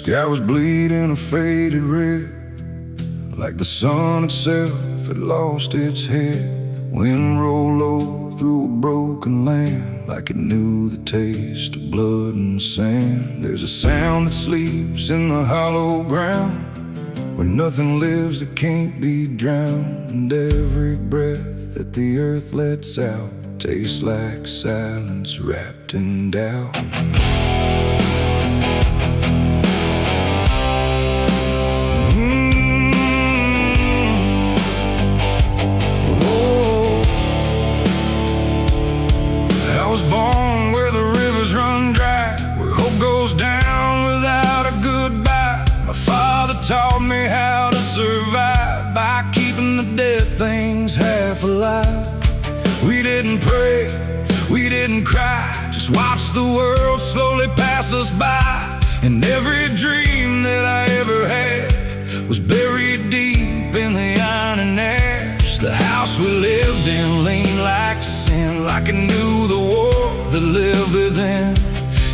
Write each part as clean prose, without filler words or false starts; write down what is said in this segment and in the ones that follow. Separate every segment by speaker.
Speaker 1: sky was bleeding a faded red, like the sun itself had lost its head. Wind rolled low through a broken land, like it knew the taste of blood and sand. There's a sound that sleeps in the hollow ground, where nothing lives that can't be drowned. And every breath that the earth lets out tastes like silence wrapped in doubt. I was born where the rivers run dry, where hope goes down without a goodbye. My father taught me how to survive by keeping the dead things half alive. We didn't pray, we didn't cry, just watched the world slowly pass us by. And every dream that I ever had was buried deep in the iron and ash. The house we lived in leaned like sin, like it knew the war that lived within.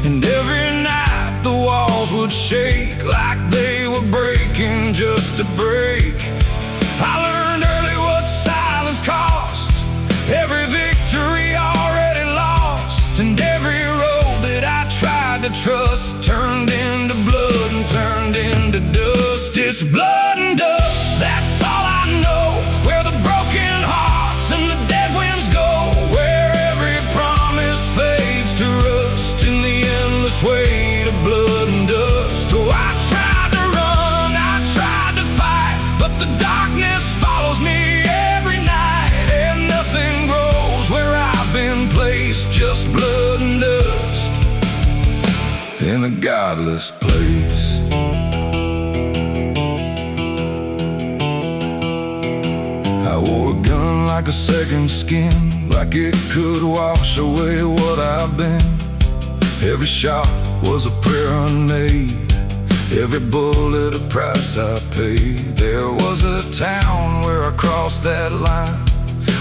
Speaker 1: And every night the walls would shake like they were breaking just to break. I learned early what silence cost, every victory already lost. And every road that I tried to trust turned into blood and turned into dust. It's blood and dust, that's all I know. Where the broken hearts and the dead winds go, where every promise fades to rust in the endless weight of blood and dust. Oh, I tried to run, I tried to fight, but the darkness follows me every night. And nothing grows where I've been placed, just blood and dust in a godless place. I wore a gun like a second skin, like it could wash away what I've been. Every shot was a prayer unmade, every bullet a price I paid. There was a town where I crossed that line,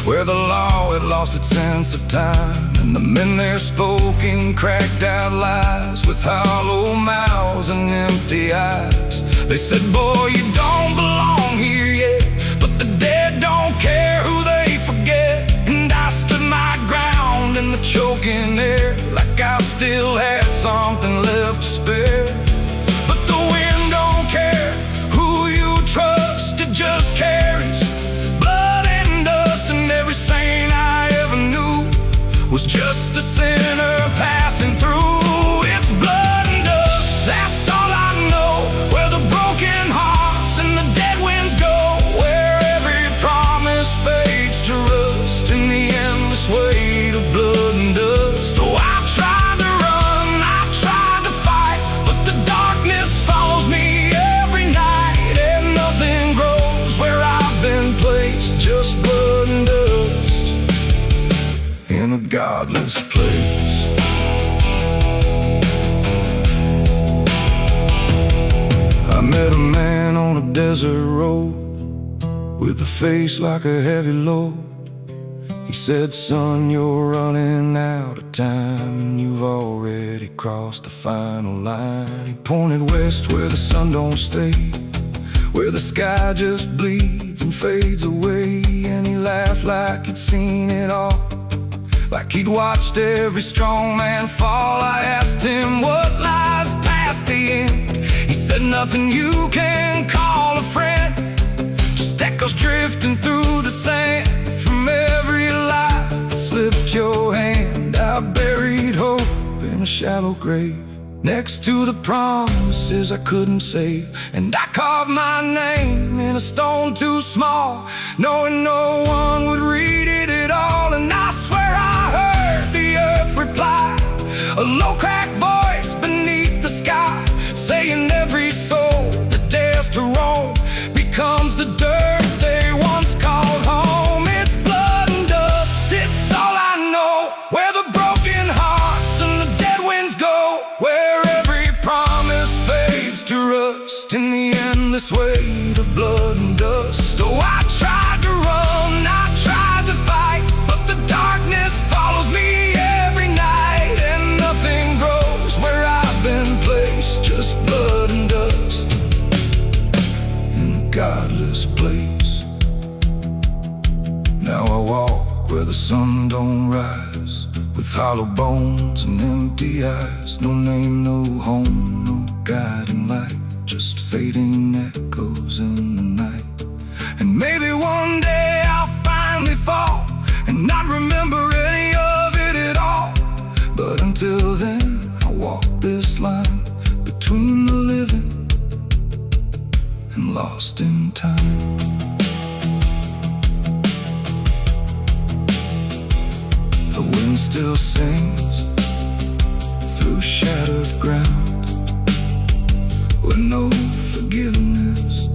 Speaker 1: where the law had lost its sense of time. And the men there spoke in cracked out lies, with hollow mouths and empty eyes. They said, boy, you don't belong here yet, but the dead don't care who they forget. And I stood my ground in the choking air, like I still had something left to spare. But the wind don't care who you trust, it just carries blood and dust. And every saint I ever knew was just a sinner passing through. It's blood and dust, that's all I know. Where the broken hearts and the dead winds go, where every promise fades to rust in the endless weight of blood and dust. Oh, I tried to run, I tried to fight, but the darkness follows me every night. And nothing grows where I've been placed, just blood and dust in a godless place. I met a man on a desert road, with a face like a heavy load. He said, son, you're running out of time, and you've already crossed the final line. He pointed west where the sun don't stay, where the sky just bleeds and fades away. And he laughed like he'd seen it all, like he'd watched every strong man fall. I asked him what lies past the end. He said, nothing you can call a friend, just echoes drifting through the sand from every life that slipped your hand. I buried hope in a shallow grave, next to the promises I couldn't save. And I carved my name in a stone too small, knowing no one would read it at all. And I swear I heard the earth reply, a low cracked voice beneath the sky, saying every soul that dares to roam becomes the dirt they once called home. It's blood and dust, it's all I know. Where the broken hearts and the dead winds go, where every promise fades to rust in the endless weight of blood and dust. Oh, I tried to run, I tried to fight, but the darkness follows me every night. And nothing grows where I've been placed, just blood and dust. godless place. Now I walk where the sun don't rise, with hollow bones and empty eyes. No name, no home, no guiding light, just fading echoes in the night. And maybe one day I'll finally fall and not remember any of it at all. But until then, I'll walk this line between the living and lost in time. The wind still sings through shattered ground, where no forgiveness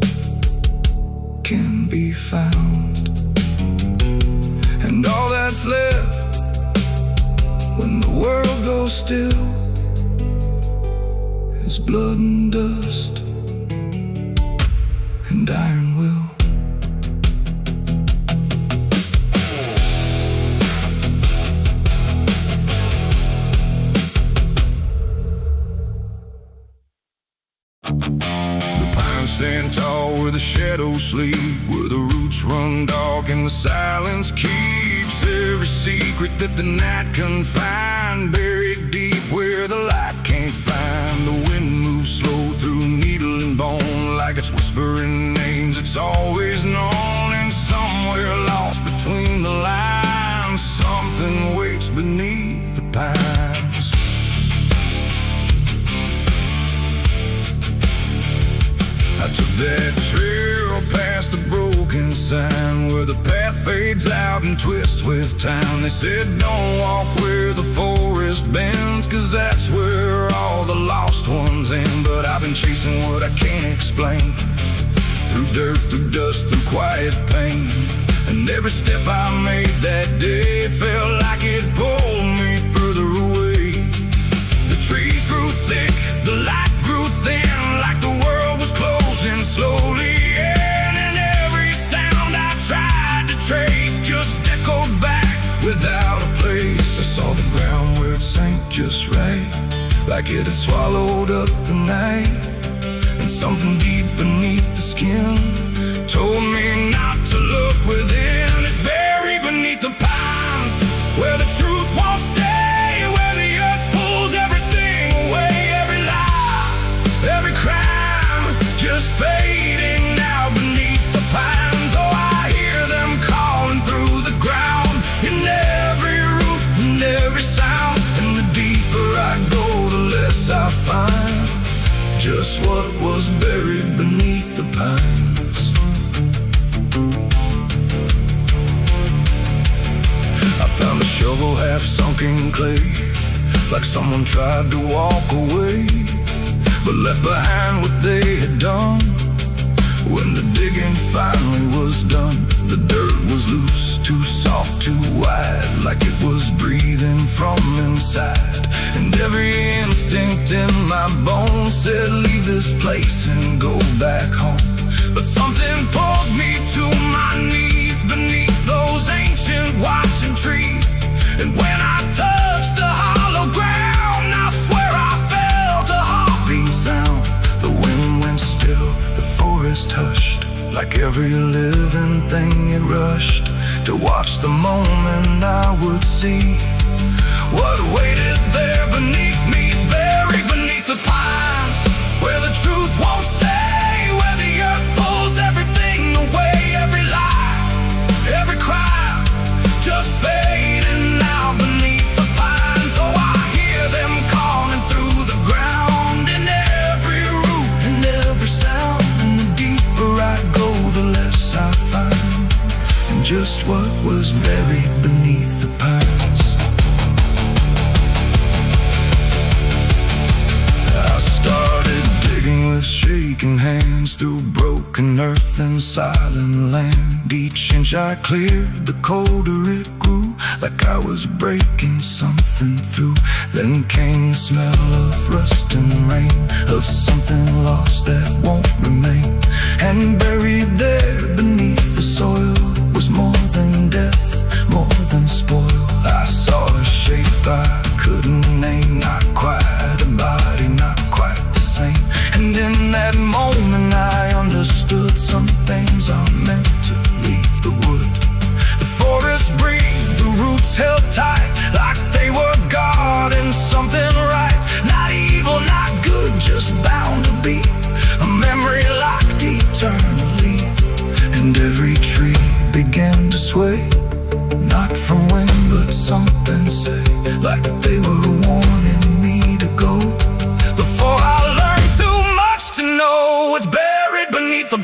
Speaker 1: can be found. And all that's left when the world goes still is blood and dust and iron will. Stand tall where the shadows sleep, where the roots run dark and the silence keeps every secret that the night can find. Buried deep where the light can't find. The wind moves slow through needle and bone, like it's whispering names it's always known. And somewhere lost between the lines, something waits beneath the pines. I took that trail past the broken sign, where the path fades out and twists with time. They said don't walk where the forest bends, 'cause that's where all the lost ones end. But I've been chasing what I can't explain, through dirt, through dust, through quiet pain. And every step I made that day felt like it pulled me further away. The trees grew thick, the light grew thin, like the world was closing slowly in. And every sound I tried to trace just echoed back without a place. I saw the ground where it sank just right, like it had swallowed up the night. And something deep beneath the skin told me not to look within. It's buried beneath the pines, where the truth won't stay, where the earth pulls everything away. Every lie, every crime, just fading now beneath the pines. Oh, I hear them calling through the ground, in every root and every sound. And the deeper I go, the less I find just what was buried beneath the pines. I found a shovel half sunk in clay, like someone tried to walk away, but left behind what they had done. When the digging finally was done, the dirt was loose, too soft, too wide, like it was breathing from inside. And every instinct in my bones said leave this place and go back home. But something pulled me to my knees beneath those ancient watching trees. And when I touched the hollow ground, I swear I felt a heartbeat sound. The wind went still, the forest hushed, like every living thing it rushed to watch the moment I would see what waited there beneath me. Is buried beneath the pines, where the truth won't stay, where the earth pulls everything away. Every lie, every crime, just fading now beneath the pines. Oh, I hear them calling through the ground, in every root and every sound. And the deeper I go, the less I find, and just what was buried beneath the pines. I started digging with shaking hands through broken earth and silent land. Each inch I cleared, the colder it grew, like I was breaking something through. Then came the smell of rust and rain, of something lost that won't remain. And buried there beneath the soil was more than death, more than spoil. I saw a shape I couldn't name, not quite a body, not quite the same. And in that moment I understood something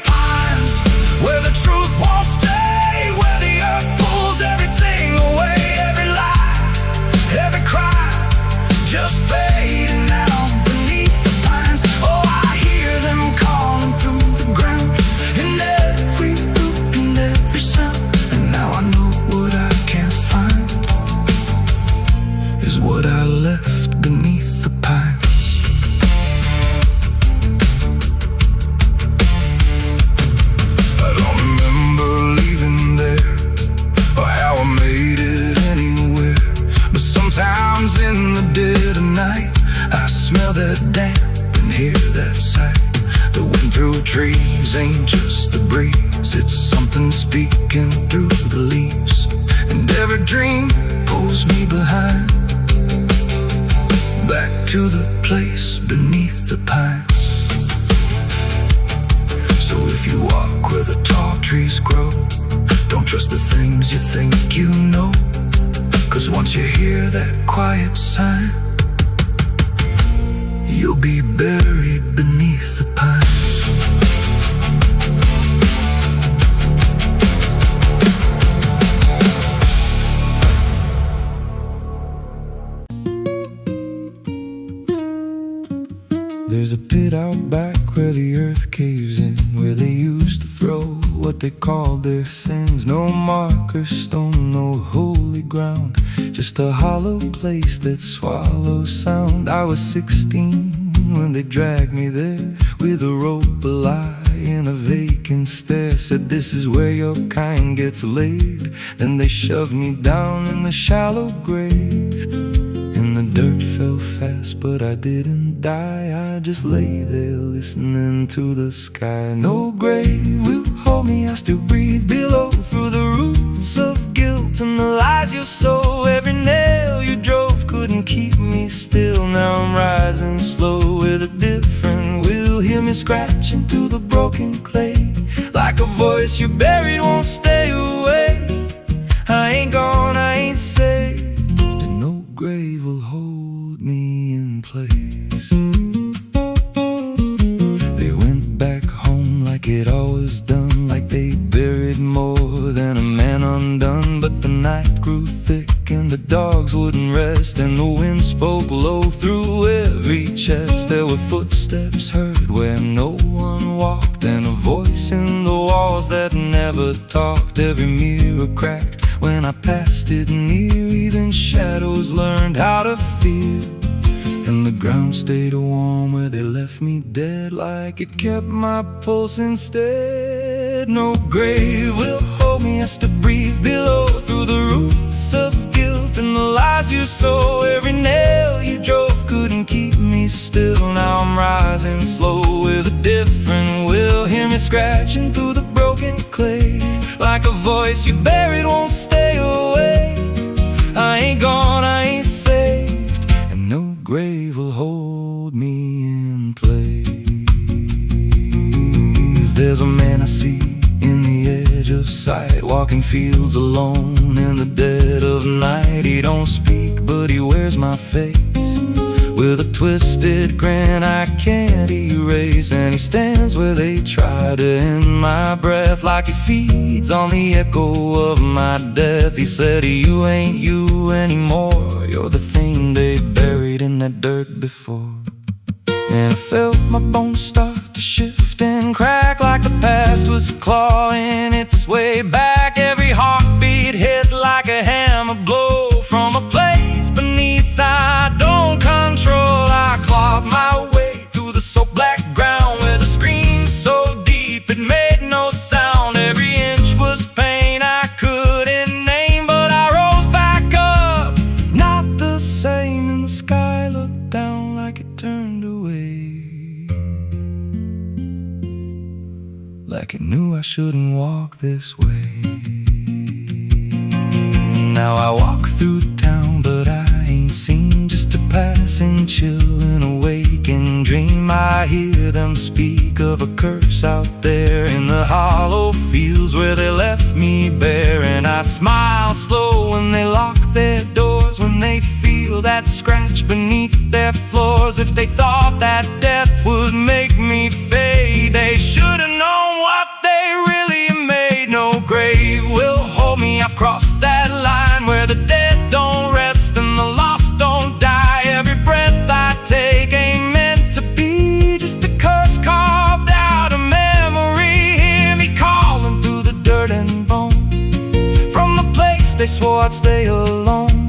Speaker 1: pines, where the truth won't stay, where the earth pulls everything away. Every lie, every cry, just fading out beneath the pines. Oh, I hear them calling through the ground, in every root and every sound. And now I know what I can't find is what I left beneath the pines. I don't remember leaving there, or how I made it anywhere, but sometimes in the dead of night I smell that damp and hear that sigh. The wind through trees ain't just the breeze, it's something speaking through the leaves. And every dream pulls me behind, back to the place beneath the pines. So if you walk where the tall trees grow, don't trust the things you think you know, 'cause once you hear that quiet sign, you'll be buried beneath the pines. There's a pit out back where the earth caves in, where they used to throw what they called their sins. No marker stone, no holy ground, just a hollow place that swallows sound. I was 16 when they dragged me there, with a rope, a lie, and a vacant stare. Said this is where your kind gets laid. Then they shoved me down in the shallow grave, and the dirt fell fast, but I didn't die. I just lay there listening to the sky. No grave will hold me, I still breathe below, through the roots of guilt and the lies you sow. Every nail you drove couldn't keep me still. Now I'm rising slow with a different will. Hear me scratching through the broken clay, like a voice you buried won't stay away. I ain't gone, I ain't saved, and no grave will hold me in place. They went back home like it always done, like they buried more than a man undone. But the night grew thick and the dogs wouldn't rest, and the wind spoke low through every chest. There were footsteps heard where no one walked, and a voice in the walls that never talked. Every mirror cracked when I passed it near, even shadows learned how to fear. And the ground stayed warm where they left me dead, like it kept my pulse instead. No grave will hold me, I still breathe below, through the roots of guilt and the lies you sow. Every nail you drove couldn't keep me still. Now I'm rising slow with a different will. Hear me scratching through the broken clay, like a voice you buried won't stay away. I ain't gone, I ain't saved, and no grave will hold me in place. There's a man I see in the edge of sight, walking fields alone in the dead of night. He don't speak, but he wears my face with a twisted grin I can't erase. And he stands where they try to end my breath, like he feeds on the echo of my death. He said, you ain't you anymore, you're the thing they buried in that dirt before. And I felt my bones start to shift and crack, like the past was clawing its way back. Every heartbeat hit like a hammer blow from a place beneath I don't control. I clawed my way through the soaked black ground, with a scream so deep it made no sound. Every inch was pain I couldn't name, but I rose back up, not the same. And the sky looked down like it turned away, like it knew I shouldn't walk this way. Now I walk through town, but I ain't seen, just a passing chill and a waking dream. I hear them speak of a curse out there in the hollow fields where they left me bare. And I smile slow when they lock their doors, when they feel that scratch beneath their floors. If they thought that death would make me fade, they should have known what swore I'd stay alone.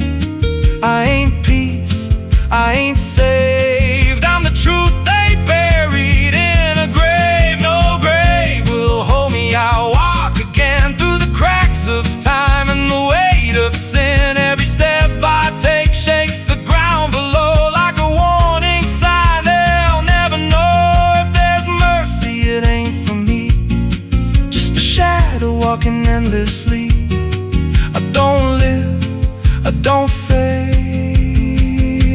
Speaker 1: I ain't peace, I ain't saved. I'm the truth they buried in a grave. No grave will hold me. I'll walk again through the cracks of time and the weight of sin. Every step I take shakes the ground below like a warning sign. They'll never know if there's mercy. It ain't for me, just a shadow walking endlessly. I don't live, I don't fade.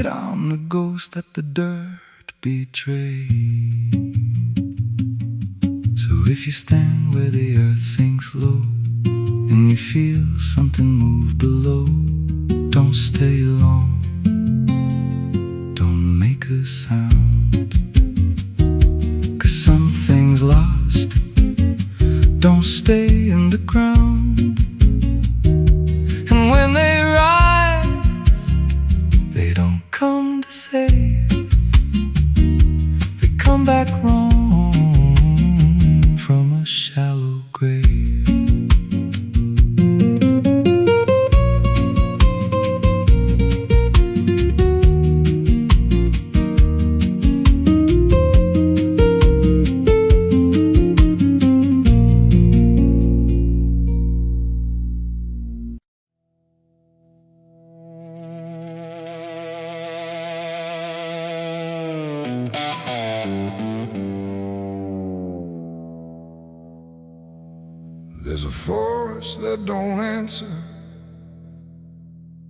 Speaker 1: I'm the ghost that the dirt betrayed. So if you stand where the earth sinks low and you feel something move below, don't stay long, don't make a sound, 'cause something's lost. Don't stay in the ground. And when they rise, they don't come to save. They come back wrong from a shallow grave.
Speaker 2: There's a forest that don't answer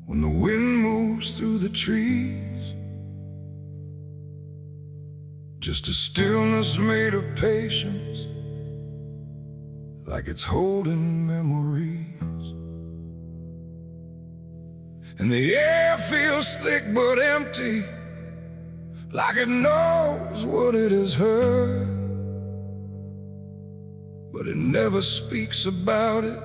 Speaker 2: when the wind moves through the trees. Just a stillness made of patience, like it's holding memories. And the air feels thick but empty, like it knows what it has heard, but it never speaks about it,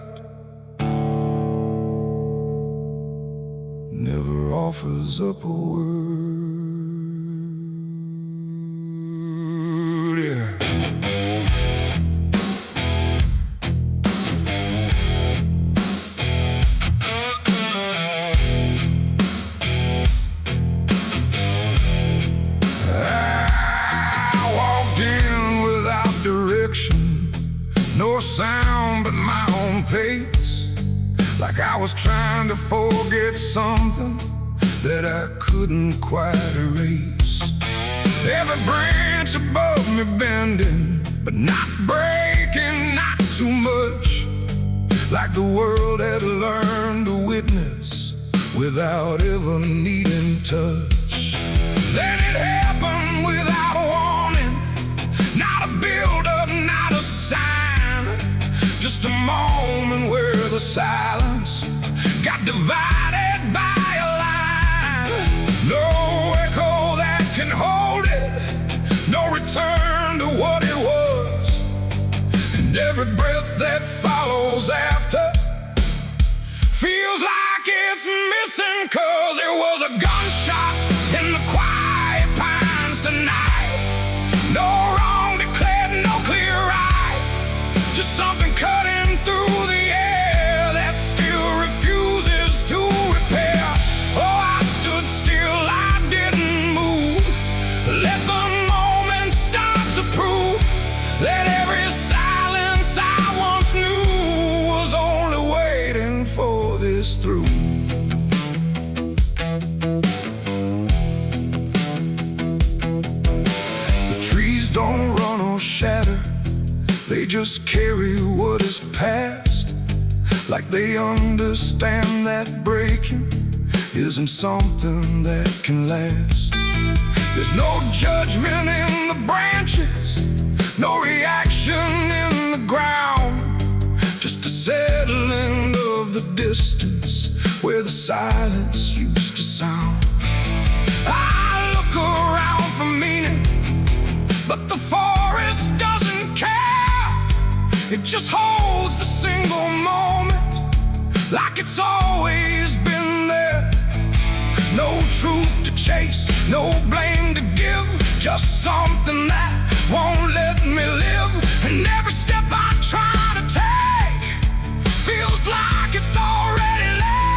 Speaker 2: never offers up a word. Yeah. I walked in without direction, no sound but my own pace, like I was trying to forget something that I couldn't quite erase. Every branch above me bending, but not breaking, not too much, like the world had learned to witness without ever needing touch. Then it happened without a warning, not a build-up, not a sign, just a moment where the silence got divided by a line. No echo that can hold it, no return to what it was, and every breath that follows after feels like it's missing, 'cause it was a gunshot in the quiet pines tonight. No wrong declared, no clear right, just something cutting through the air that still refuses to repair. Oh, I stood still, I didn't move, let the moment start to prove that every silence I once knew was only waiting for this through. The trees don't run or shatter, they just carry what is past, like they understand that breaking isn't something that can last. There's no judgment in the branches, no reaction in the ground, just a settling of the distance where the silence used to sound. I look around for meaning, but the forest doesn't care. It just holds the single moment like it's always been there. No truth to chase, no blame to give, just something that won't let me live. And every step I try to take feels like it's already late.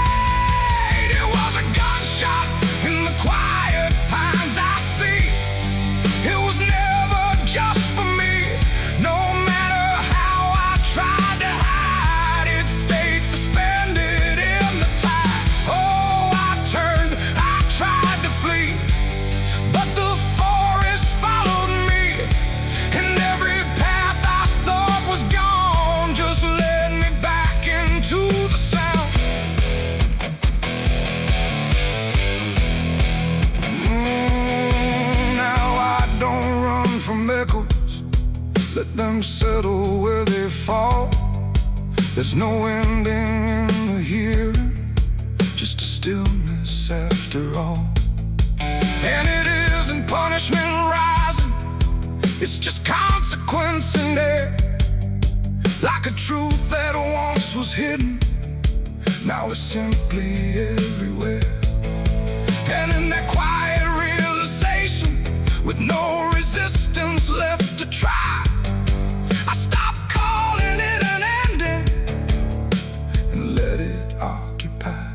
Speaker 2: There's no ending in the hearing, just a stillness after all. And it isn't punishment rising, it's just consequence in there. Like a truth that once was hidden, now it's simply everywhere. And in that quiet realization, with no resistance left to try, I stopped calling it an ending and let it occupy.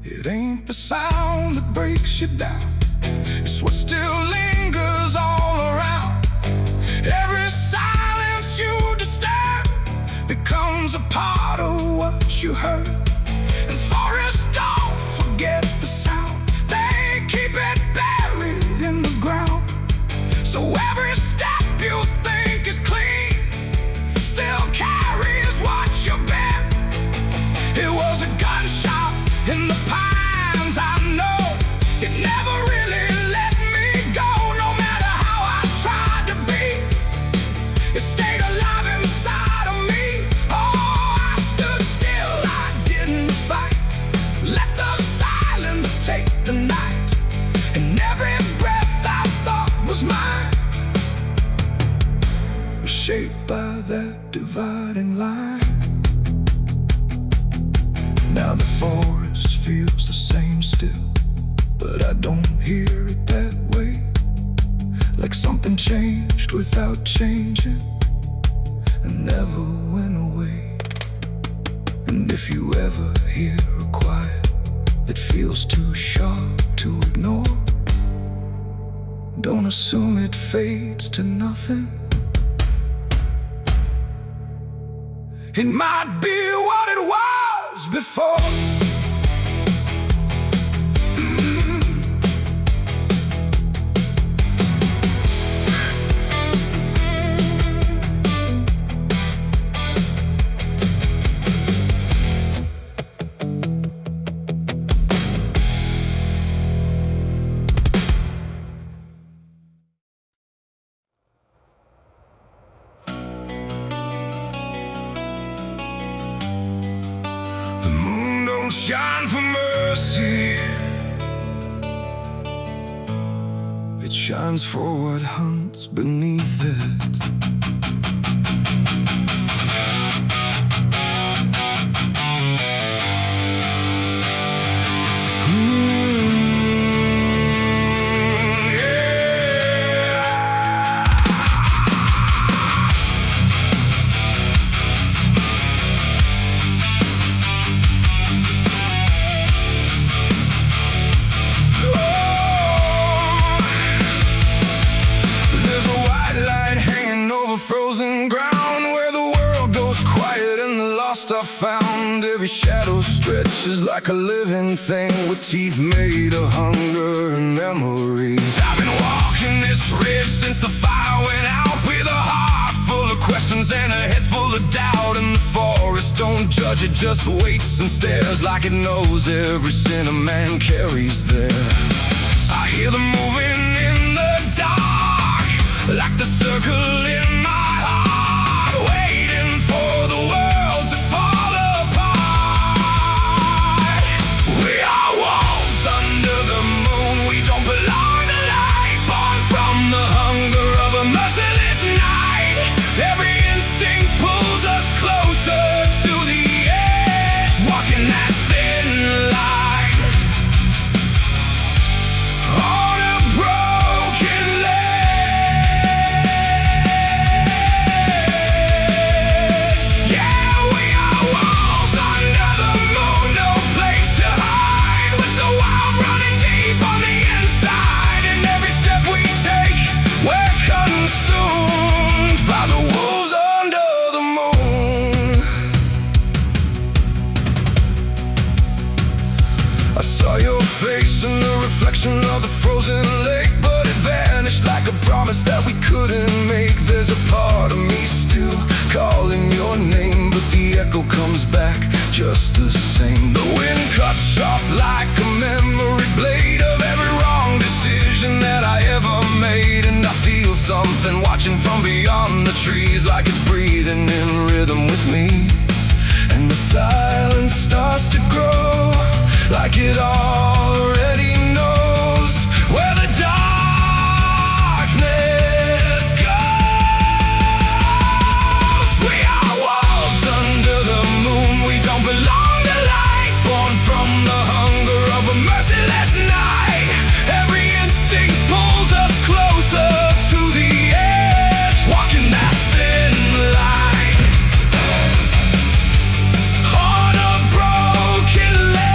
Speaker 2: It ain't the sound that breaks you down, it's what still lingers all around. Every silence you disturb becomes a part of what you heard. And forests don't forget the sound, they keep it buried in the ground. So every step you think is clean still carries what you bear. It was a gunshot in the pines, I know. It never really let me go, no matter how I tried to be. It stayed alive inside of me. Oh, I stood still, I didn't fight. Let the silence take the night. And every breath I thought was mine was shaped by that dividing line. Now the forest feels the same still, but I don't hear it that way. Like something changed without changing and never went away. And if you ever hear a quiet that feels too sharp to ignore, don't assume it fades to nothing. It might be what it was before. The moon don't shine for mercy, it shines for what hunts beneath it. Frozen ground where the world goes quiet and the lost are found. Every shadow stretches like a living thing with teeth made of hunger and memories. I've been walking this ridge since the fire went out, with a heart full of questions and a head full of doubt. And the forest don't judge, it just waits and stares like it knows every sin a man carries there. I hear them moving in the dark, like the circle in my heart, waiting for the world to fall apart. We are wolves under the moon, we don't belong to light, born from the hunger of a merciless night. Every instinct pulls us closer to the edge, walking that thin line on a broken ledge. Yeah, we are wolves under the moon, no place to hide, with the wild running deep on the inside. And every step we take, we're consumed by the wolves under the moon. I saw your face in the reflection of the frozen lake, but it vanished like a promise that we couldn't make. There's a part of me still calling your name, but the echo comes back just the same. The wind cuts sharp like a memory blade of every wrong decision that I ever made. And I feel something watching from beyond the trees, like it's breathing in rhythm with me. like it already knows where the darkness goes. We are wolves under the moon. We don't belong to light, born from the hunger of a merciless night. Every instinct pulls us closer to the edge, walking that thin line. On a broken ledge.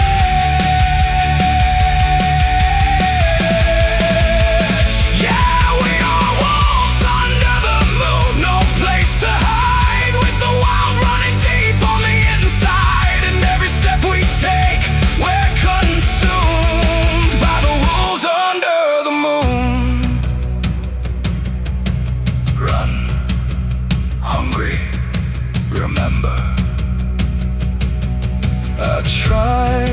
Speaker 2: Yeah, we are wolves under the moon. No place to hide, with the wild running deep on the inside. And every step we take, we're consumed by the wolves under the moon. Run, hungry, remember. I try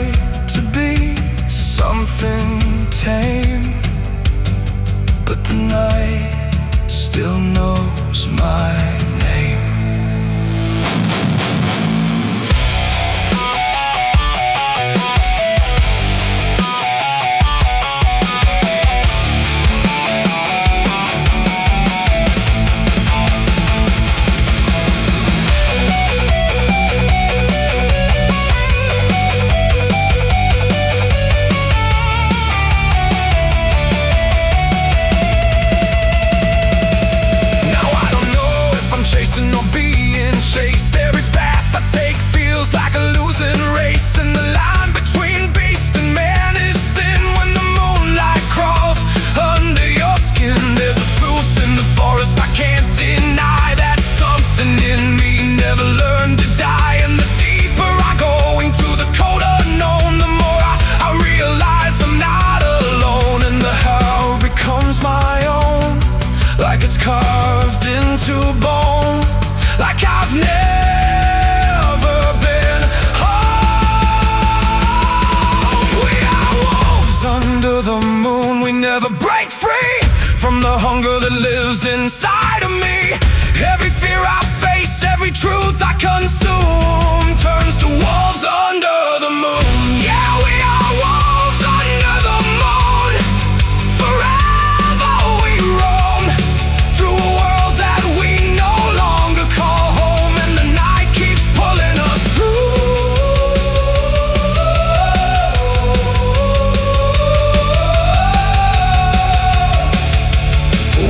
Speaker 2: to be something tame, but the night still knows my name. Now I don't know if I'm chasing or being chased. Every path I take feels like a losing race, and the line between beast and man is thin when the moonlight crawls under your skin. There's a truth in the forest I can't deny, that something in me never learned to die. And the deeper I go into the cold unknown, the more I realize I'm not alone. And the how becomes my own, like it's carved into bone, like I've never been home. We are wolves under the moon. We never break free from the hunger that lives inside of me. Every fear I face, every truth I consume, turns to wolves under the moon. Yeah, we are wolves under the moon. Forever we roam through a world that we no longer call home, and the night keeps pulling us through.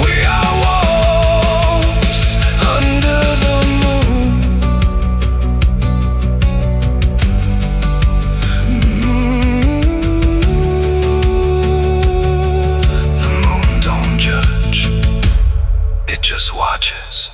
Speaker 2: We are wolves under the moon. The moon don't judge, it just watches.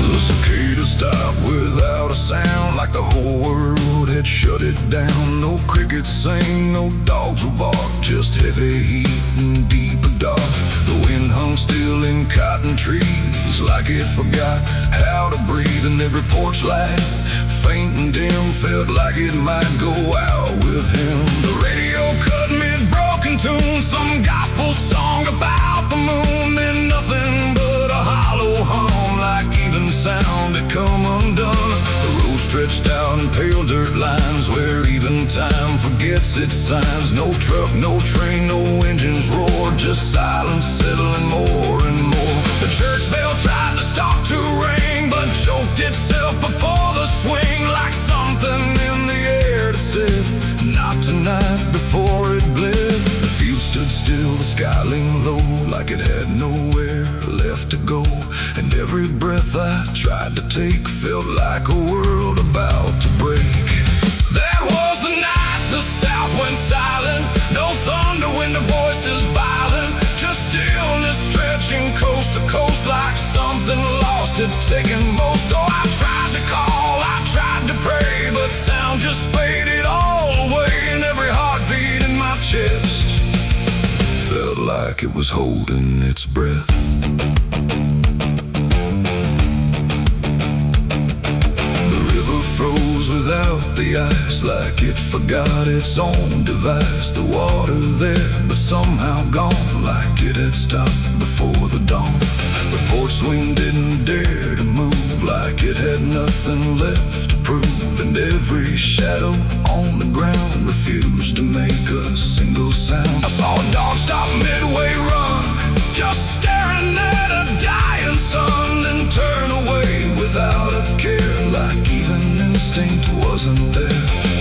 Speaker 2: The cicada stopped without a sound, like the whole world had shut it down. No crickets sang, no dogs will bark, just heavy heat and deeper dark. The wind hung still in cotton trees, like it forgot how to breathe. And every porch light, faint and dim, felt like it might go out with him. The radio cut mid-broken tune, some gospel song about the moon. Then nothing but a hollow hum, like even sound had come undone. The road stretched out in pale dirt lines, where even time forgets its signs. No truck, no train, no engines roar, just silence settling more and more. The church bell tried to stop to ring, but choked itself before the swing, like something in the air that said, not tonight, before it bled. The field stood still, the sky leaned low, like it had nowhere left to go. And every breath I tried to take felt like a world about to break. That was the night the south went silent. No thunder when the voices violent, just stillness stretching coast to coast, like something lost had taken most. Oh, I tried to call, I tried to pray, but sound just faded all away. And every heartbeat in my chest felt like it was holding its breath. The river froze without the
Speaker 1: the ice like it forgot its own device. The water there, but somehow gone, like it had stopped before the dawn. The porch swing didn't dare to move, like it had nothing left to prove. And every shadow on the ground refused to make a single sound. I saw a dog stop midway run, just staring at a dying sun, then turn away without a care, like even instinct wasn't there.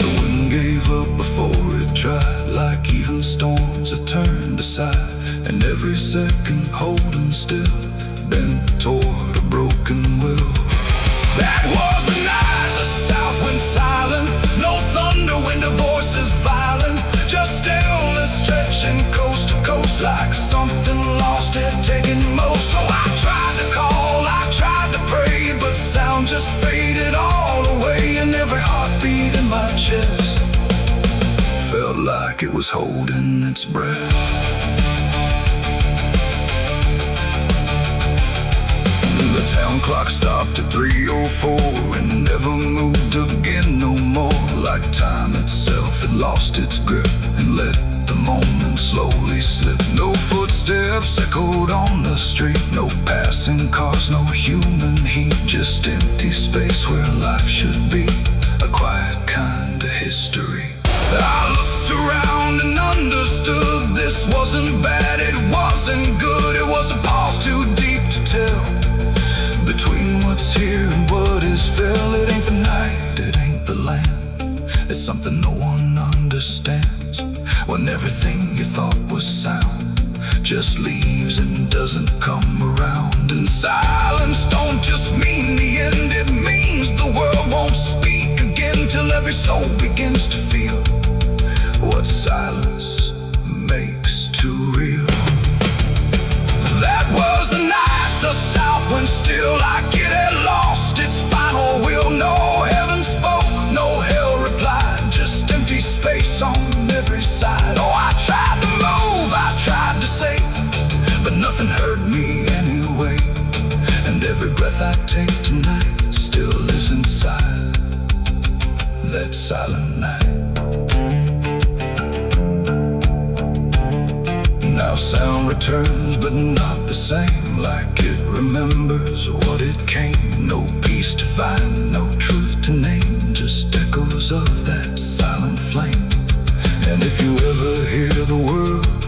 Speaker 1: The wind gave up before it tried, like even storms had turned aside. And every second holding still, bent toward a broken will. That was the night the south went silent. No thunder when the voices violent, just stillness stretching coast to coast, like something lost had taken most. Oh, I tried to call, I tried to pray, but sound just faded all away. And every heartbeat in my chest felt like it was holding its breath. The town clock stopped at 3:04 and never moved again no more, like time itself had lost its grip and let the moment slowly slip. No footsteps echoed on the street, no passing cars, no human heat, just empty space where life should be, a quiet kind of history. I looked around and understood this wasn't bad, it wasn't good, it was a pause too deep to tell. Between what's here and what is fell, it ain't the night, it ain't the land. It's something no one understands, when everything you thought was sound just leaves and doesn't come around. And silence don't just mean the end, it means the world won't speak again till every soul begins to feel what silence makes too real. That was the night the south went still, like it had lost its final will. No heaven spoke, no hell replied, just empty space on every side. Oh, I tried to move, I tried to say, but nothing hurt me anyway. And every breath I take tonight still lives inside that silent night. Now sound returns, but not the same, like it remembers what it came. No peace to find, no truth to name, just echoes of that silent flame. And if you ever hear the word,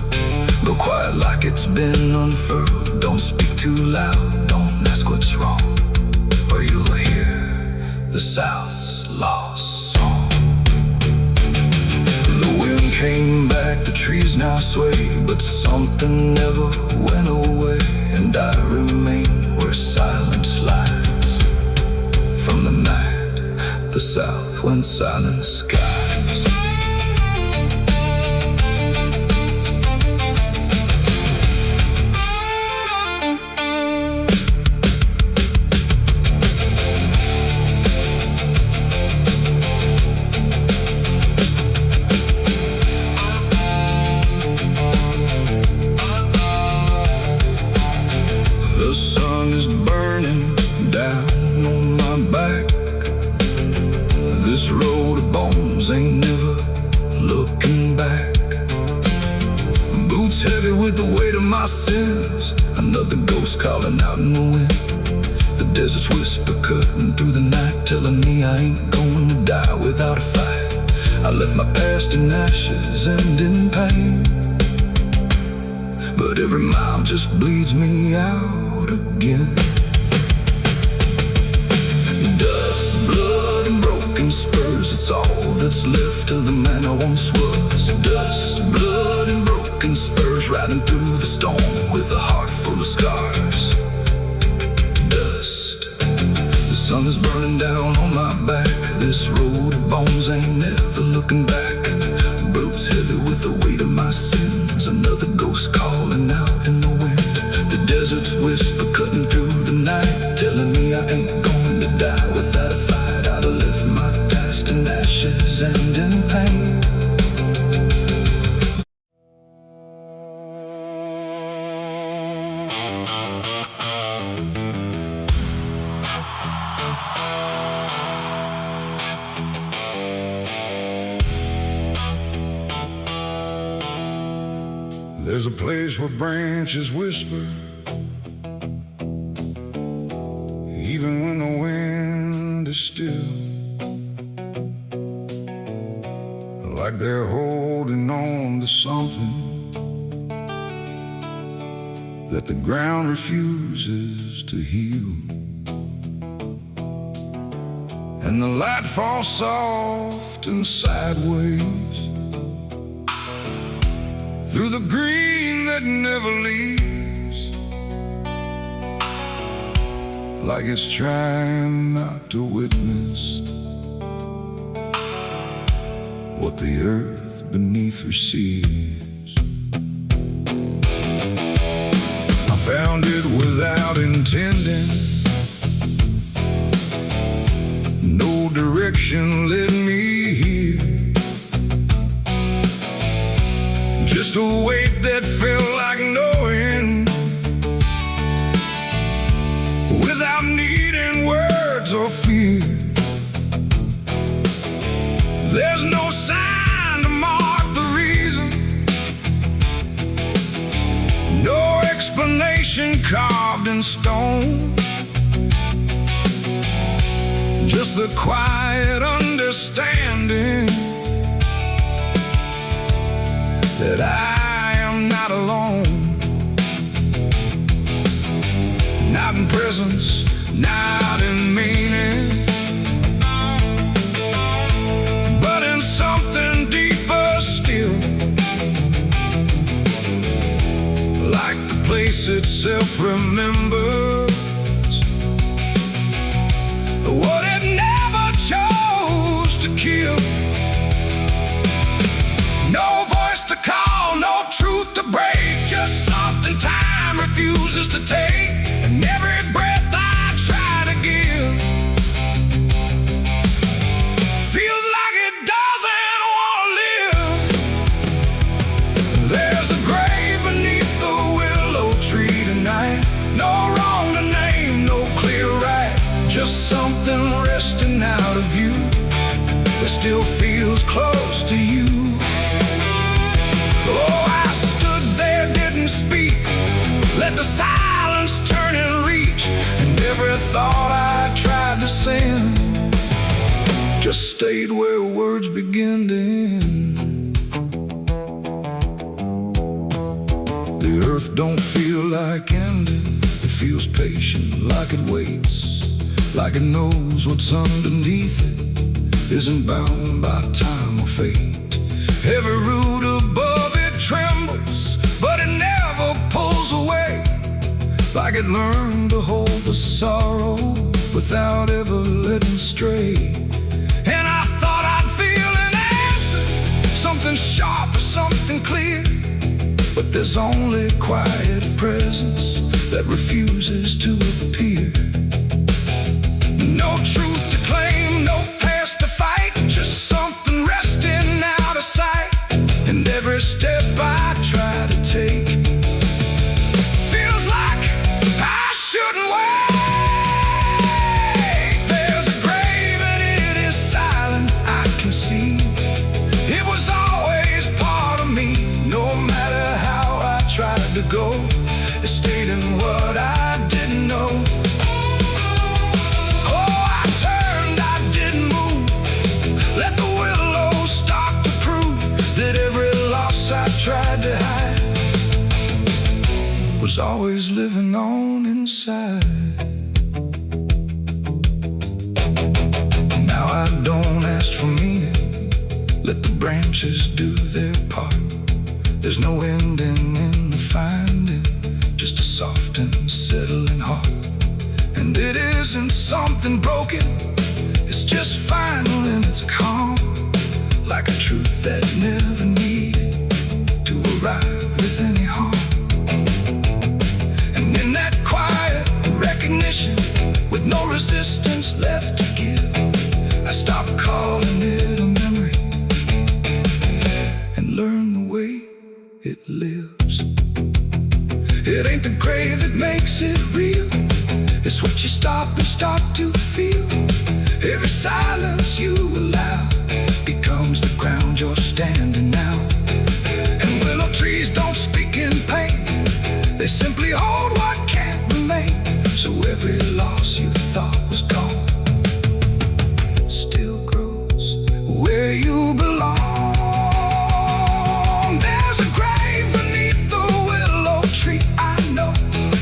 Speaker 1: go quiet like it's been unfurled. Don't speak too loud, don't ask what's wrong, or you'll hear the South's lost song. The wind came back, the trees now sway, but something never went away. And I remain where silence lies, from the night the South went silent skies. The sun is burning down on my back. This road of bones ain't never looking back. Boots heavy with the weight of my sins, another ghost calling out in the wind. The desert's whisper cutting through the night, telling me I ain't going to die without a fight. I left my past in ashes and in pain, but every mile just bleeds me out again. Dust, blood, and broken spurs, it's all that's left of the man I once was. Dust, blood, and broken spurs, riding through the storm with a heart full of scars. Dust, the sun is burning down on my back. This road of bones ain't never looking back. Boots heavy with the weight of my sins, another ghost calling out in the wind. The desert's whisper cutting through the night, telling me I ain't going to die without a fight. I'd have left my past in ashes and in pain.
Speaker 2: There's a place where branches whisper, even when the wind is still, like they're holding on to something that the ground refuses to heal. And the light falls soft and sideways through the green that never leaves, like it's trying not to witness what the earth beneath receives. I found it without intending. No direction led me here, just a weight that felt like knowing, without needing words or fear. There's no sign to mark the reason, no explanation carved in stone, just the quiet understanding that I am not alone. Not in presence, not in meaning, but in something deeper still, like the place itself remembers what it never chose to kill. No voice to call, no truth to break, just something time refuses to take. And every breath I try to give feels like it doesn't want to live. There's a grave beneath the willow tree tonight, no wrong to name, no clear right, just something resting out of you that still feels close to you. Oh, I stood there, didn't speak, let the silence turn and reach, and every thought I tried to send just stayed where words begin to end. The earth don't feel like ending, it feels patient, like it waits, like it knows what's underneath it isn't bound by time or fate. Every root above it trembles, but it never pulls away, like it learned to hold the sorrow without ever letting stray. And I thought I'd feel an answer, something sharp or something clear, but there's only quiet presence that refuses to appear. No truth to claim, no past to fight, just something resting out of sight. And every step I try to take feels like I shouldn't wait. There's a grave and it is silent, I can see. It was always part of me, no matter how I tried to go. It stayed in what I didn't know. Tried to hide was always living on inside. Now I don't ask for meaning, let the branches do their part. There's no ending in the finding, just a soft and settling heart. And it isn't something broken, it's just final and it's calm, like a truth that never needed to arrive with any harm. And in that quiet recognition, with no resistance left to give, I stopped calling it a memory and learned the way it lives. It ain't the grave that makes it real, it's what you stop and start to feel. Every silence you allow becomes the ground you're standing now. And willow trees don't speak in
Speaker 1: They simply hold what can't remain. So every loss you thought was gone still grows where you belong. There's a grave beneath the willow tree, I know,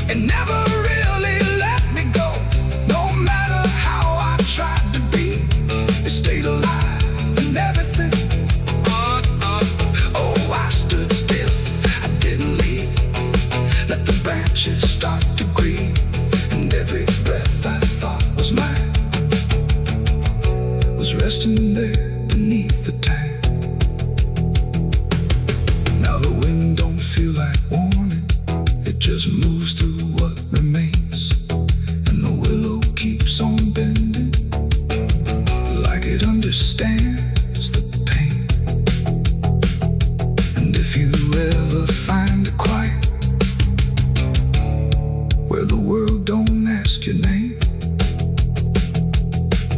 Speaker 1: it never really let me go. No matter how I tried to be, it stayed alive and everything. Oh, I stood still, I didn't leave. Let the branches start to grieve, and every breath I thought was mine was resting there beneath the tank. Now the wind don't feel like warning, it just moves through what remains, and the willow keeps on bending like it understands the pain. And if you ever find a quiet where the world don't ask your name,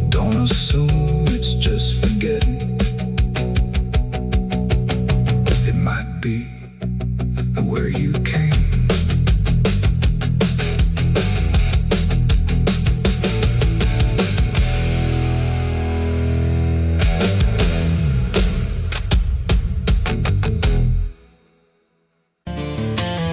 Speaker 1: don't assume it's just forgetting. It might be where you came.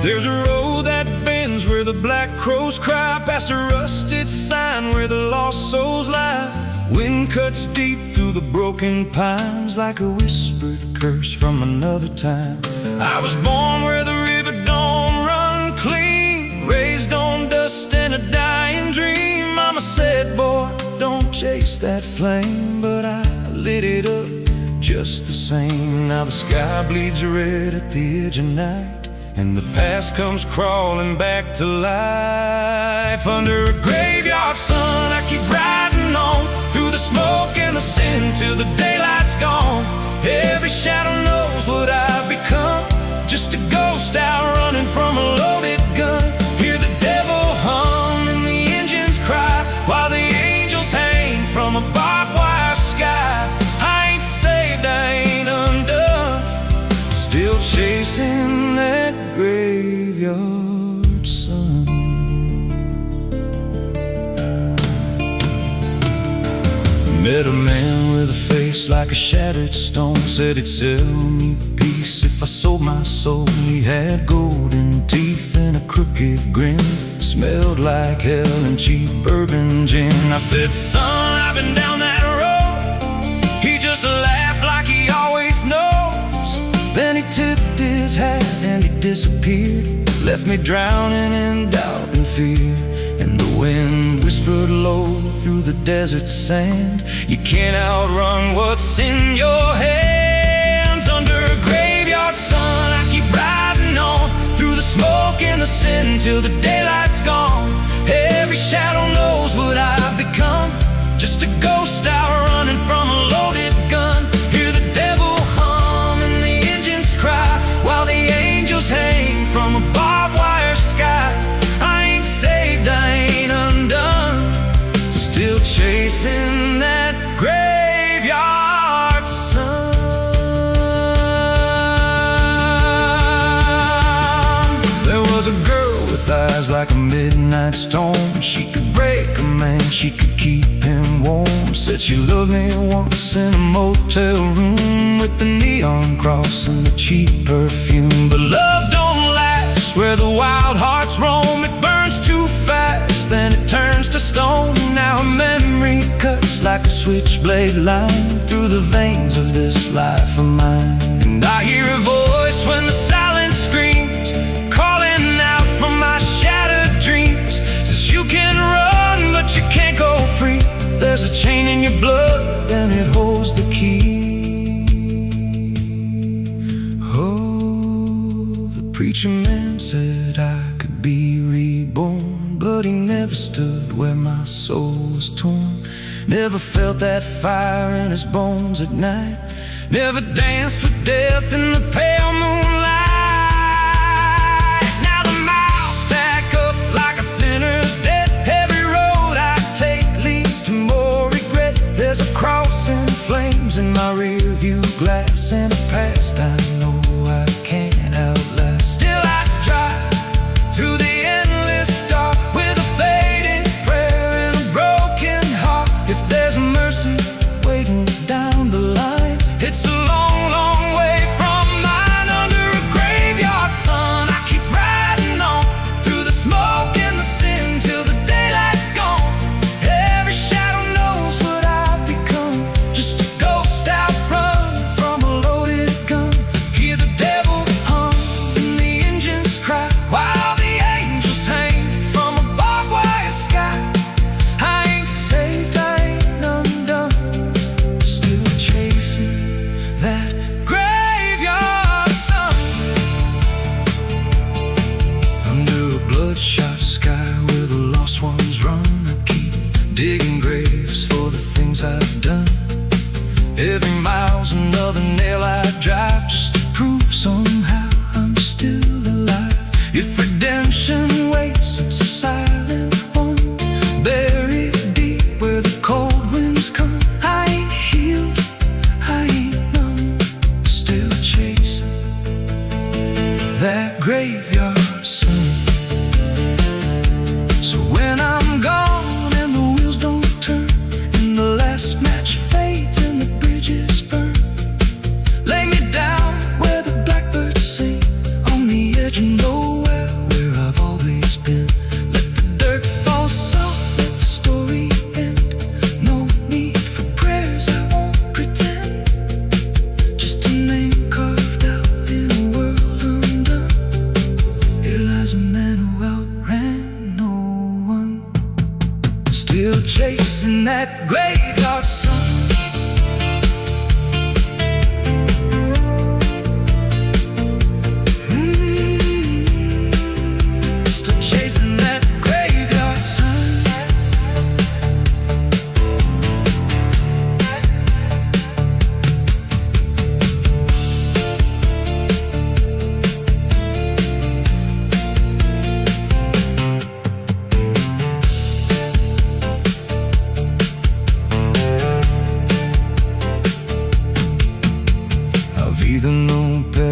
Speaker 2: There's a road that bends where the black crows cry, past a rusted sign where the lost souls lie. Wind cuts deep through the broken pines like a whispered curse from another time. I was born where the river don't run clean, raised on dust and a dying dream. Mama said, boy, don't chase that flame, but I lit it up just the same. Now the sky bleeds red at the edge of night, and the past comes crawling back to life. Under a graveyard sun, I keep riding on through the smoke and the sin till the daylight's gone. Every shadow knows what I've become, just a ghost out running from a loaded gun. Hear the devil hum and the engines cry, while the angels hang from a barbed wire sky. I ain't saved, I ain't undone, still chasing that graveyard sun. Met a man with a face like a shattered stone, said he'd sell me peace if I sold my soul. He had golden teeth and a crooked grin, smelled like hell and cheap bourbon gin. I said, son, I've been down that road. He just laughed like he always knows. Then he tipped his hat and he disappeared, left me drowning in doubt and fear. And the wind whispered low through the desert sand, you can't outrun what's in your hands. Under a graveyard sun, I keep riding on through the smoke and the sin till the daylight's gone. Every shadow knows what I've become, just a ghost out running from a loaded gun. Hear the devil hum and the engines cry, while the angels hang from a barbed wire sky. I ain't saved, I ain't undone, still chasing that graveyard sun. There was a girl with eyes like a midnight storm. She could break a man, she could keep him warm. Said she loved me once in a motel room, with the neon cross and the cheap perfume. But love don't last where the wild hearts roam. It burns too fast, then it turns to stone. Now a memory cuts like a switchblade line through the veins of this life of mine. And I hear a voice when the silence screams, calling out from my shattered dreams. Says you can run, but you can't go free. There's a chain in your blood and it holds the key. Oh, the preacher man said I could be reborn, but he never stood where my soul was torn. Never felt that fire in his bones at night, never danced with death in the pale moonlight. Now the miles stack up like a sinner's debt. Every road I take leads to more regret. There's a cross in flames in my rear view glass, and a past I know I can't outlast. Still I drive through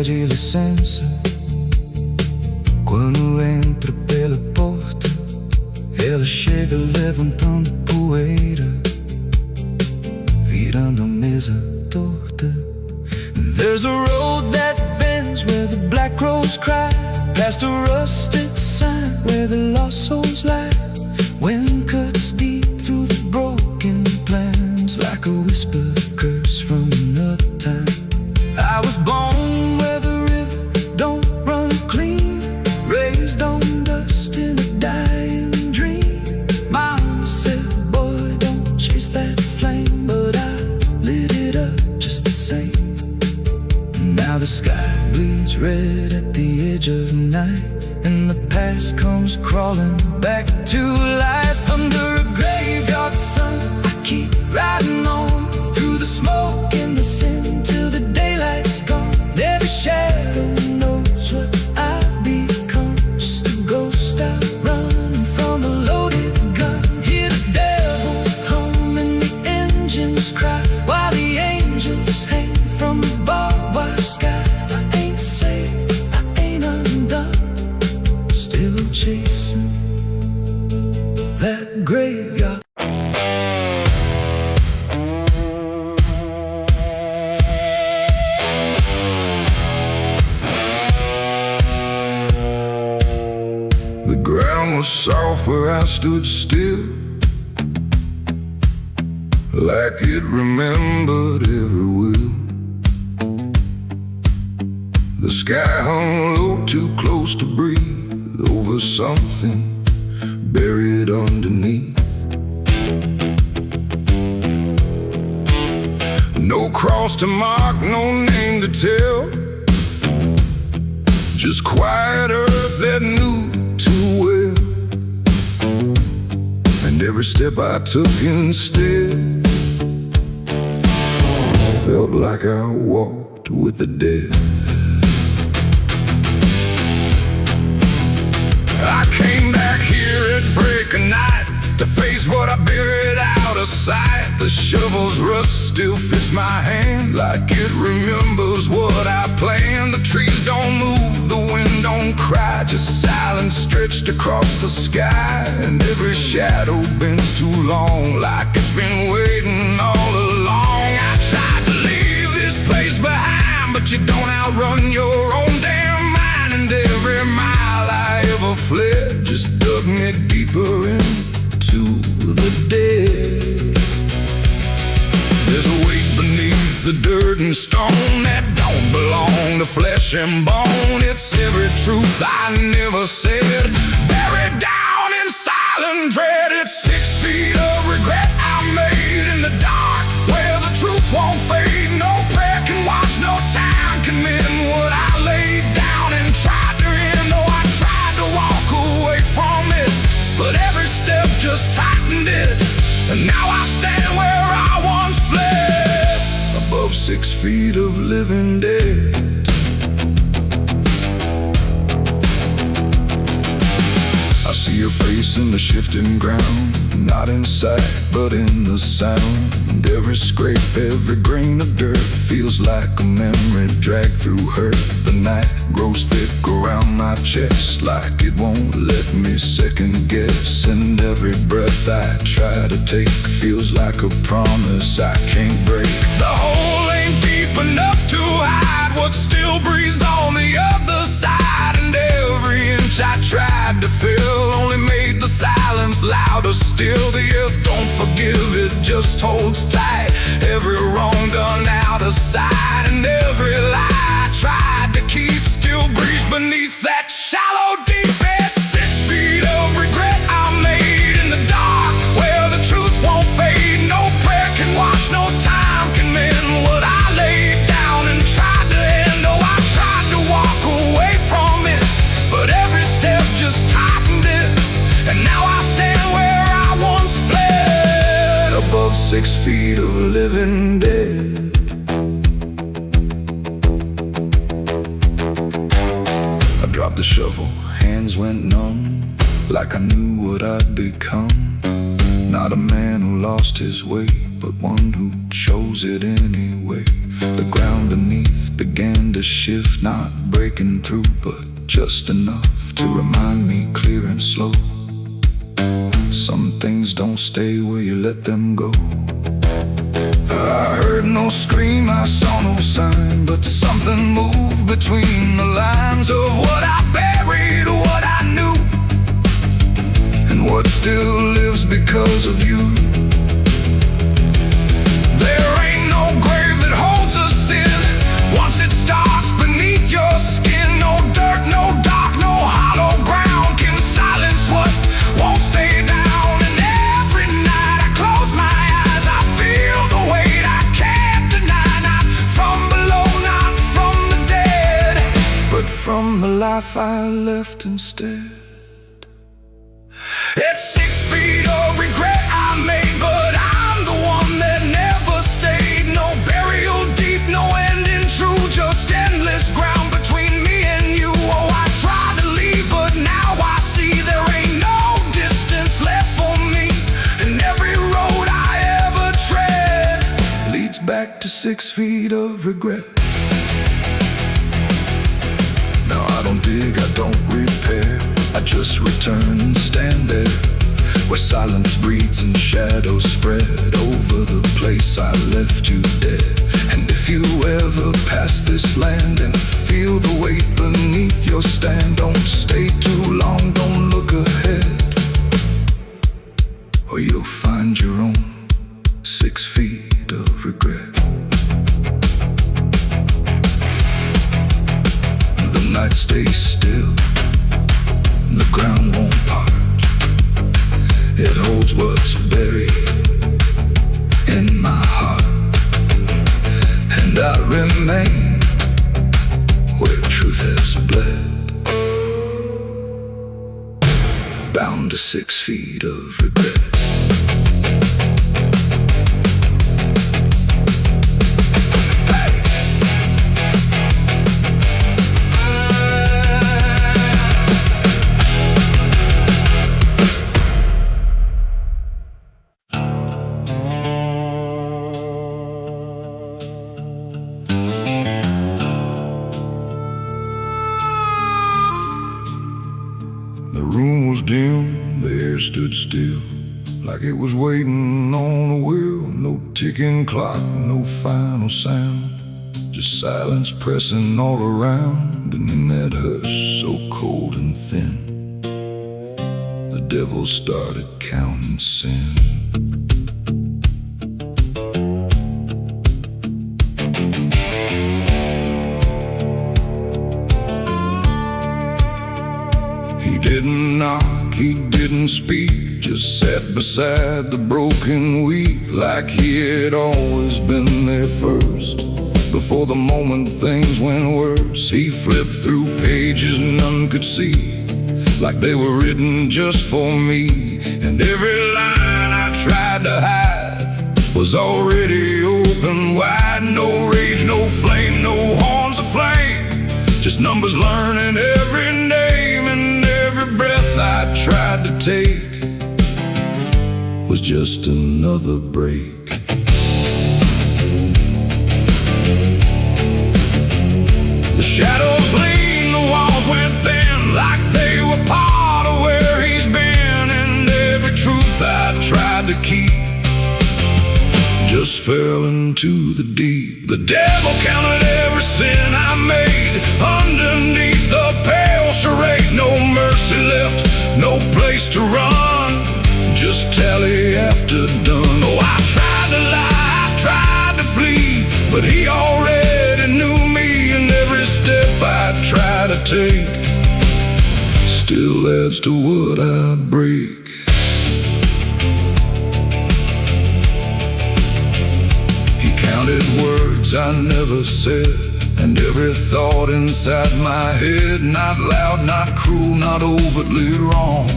Speaker 1: de licença. Quando entra pela porta, ela chega levantando poeira, virando a mesa torta. There's a road that bends where the black crows cry, past a rusted sign where the lost souls lie. Wind cuts deep through the broken plans, like a whisper curse from another time. I was born where the river don't run clean, raised on dust in a dying dream. Mama said, boy, don't chase that flame, but I lit it up just the same. Now the sky bleeds red at the edge of night, and the past comes crawling back to life. Under a graveyard sun, I keep riding on through the smoke and the sin till the daylight's gone. Every shadow knows what I've become, just a ghost out running from a loaded gun. Hear the devil hum and the engines cry, while the angels hang from the barbed wire sky. I ain't saved, I ain't undone, still chasing that graveyard.
Speaker 2: The ground was soft where I stood still, like it remembered every will. The sky hung low, too close to breathe, over something buried underneath. No cross to mark, no name to tell, just quiet earth that knew too well. And every step I took instead felt like I walked with the dead. I came back here at break of night to face what I buried out of sight. The shovel's rust still fits my hand, like it remembers what I planned. The trees don't move, the wind don't cry, just silence stretched across the sky. And every shadow bends too long, like it's been waiting all along. I tried to leave this place behind, but you don't outrun your own damn mind. And every mile I ever fled just dug me deeper into the dead. There's a weight beneath the dirt and stone that don't belong to flesh and bone. It's every truth I never said, buried down in silent dread. It's 6 feet of regret I made in the dark, where the truth won't fade. No prayer can wash, no time can mend what I laid down and tried to end. Oh, I tried to walk away from it, but every step just tightened it. And now I stand where I once fled, above 6 feet of living dead. I see your face in the shifting ground, not in sight, but in the sound. Every scrape, every grain of dirt feels like a memory dragged through hurt. The night grows thick around my chest, like it won't let me second guess. And every breath I try to take feels like a promise I can't break. The hole ain't deep enough to hide what still breathes on the other side. And every inch I tried to fill only made the silence louder still. The earth don't forgive, it just holds tight. Every wrong done out of sight, and every lie I tried to keep still breathes beneath that shallow deep end. 6 feet of regret I made in the dark, where the truth won't fade. No prayer can wash, no time can mend what I laid down and tried to end. Oh, I tried to walk away from it, but every step just tightened it. And now I stand where I once fled, above 6 feet of living dead. I dropped the shovel, hands went numb, like I knew what I'd become.
Speaker 1: Not a man who lost his way, but one who chose it anyway. The ground beneath began to shift, not breaking through, but just enough to remind me clear and slow. Some things don't stay where you let them go. I heard no scream, I saw no sign, but something moved between the lines of what I buried, what I knew, and what still lives because of you. There ain't no grave that holds a sin once it starts beneath your skin. No dirt, no dark, no hollow ground can silence what won't stay down. And every night I close my eyes, I feel the weight I can't deny. Not from below, not from the dead, but from the life I left instead. It's 6 feet of regret I made, but I'm the one that never stayed. No burial deep, no ending true, just endless ground between me and you. Oh, I tried to leave, but now I see there ain't no distance left for me. And every road I ever tread leads back to 6 feet of regret. Now I don't dig, I don't repair, I just return and stand there, where silence breathes and shadows spread over the place I left you dead. And if you ever pass this land and feel the weight beneath your stand, don't stay too long, don't look ahead, or you'll find your own 6 feet of regret. The night stays still, the ground won't part. It holds what's buried in my heart, and I remain where truth has bled, bound to 6 feet of regret. The room was dim, the air stood still, like it was waiting on a wheel. No ticking clock, no final sound, just silence pressing all around. And in that hush so cold and thin, the devil started counting sin. He didn't knock, he didn't speak, just sat beside the broken wheat, like he had always been there first. Before the moment things went worse, he flipped through pages none could see, like they were written just for me. And every line I tried to hide was already open wide. No rage, no flame, no horns of flame, just numbers learning every name. And every breath I tried to take was just another break. The shadows lean, the walls went thin, like they were part of where he's been. And every truth I tried to keep just fell into the deep. The devil counted every sin I made underneath the pale charade. No mercy left, no place to run, just tally after done. Oh, I tried to lie, I tried to flee, but he already knew me. And every step I try to take still adds to what I break. He counted words I never said, and every thought inside my head, not loud, not cruel, not overtly wrong,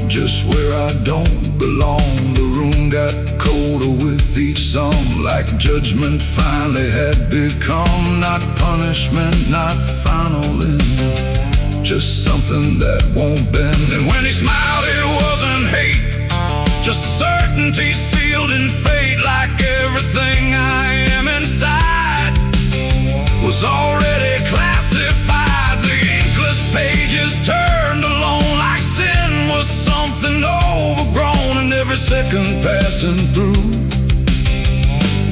Speaker 1: just where I don't belong. The room got colder with each song, like judgment finally had become not punishment, not final end, just something that won't bend. And when he smiled, it wasn't hate,
Speaker 2: Just certainty sealed in fate, like everything I am inside was already classified. The inkless pages turned alone, like sin was something overgrown, and every second passing through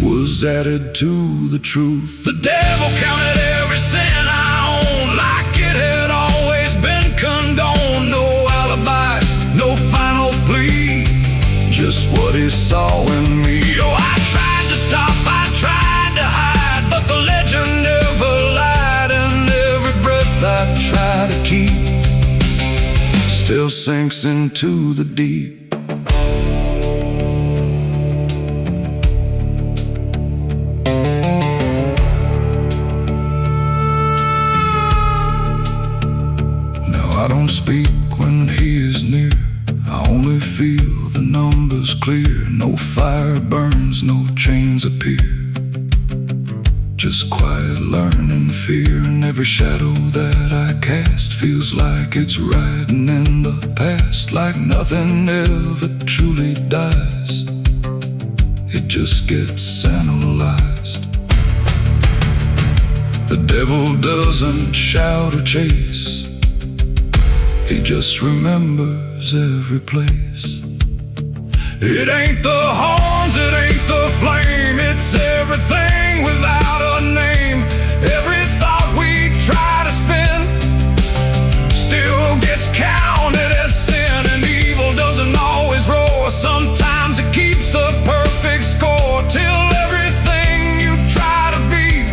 Speaker 2: was added to the truth. The devil counted every sin I owned, like it had always been condoned. No alibi, no final plea, just what he saw in me. Oh, I tried to stop, I tried to hide, but the legend never lied, and every breath I try to keep still sinks into the deep. I don't speak when he is near, I only feel the numbers clear. No fire burns, no chains appear, just quiet learning fear. And every shadow that I cast feels like it's riding in the past, like nothing ever truly dies, it just gets analyzed. The devil doesn't shout or chase, he just remembers every place. It ain't the horns, it ain't the flame, it's everything without a name. Every thought we try to spin still gets counted as sin. And evil doesn't always roar, sometimes it keeps a perfect score, till everything you try to be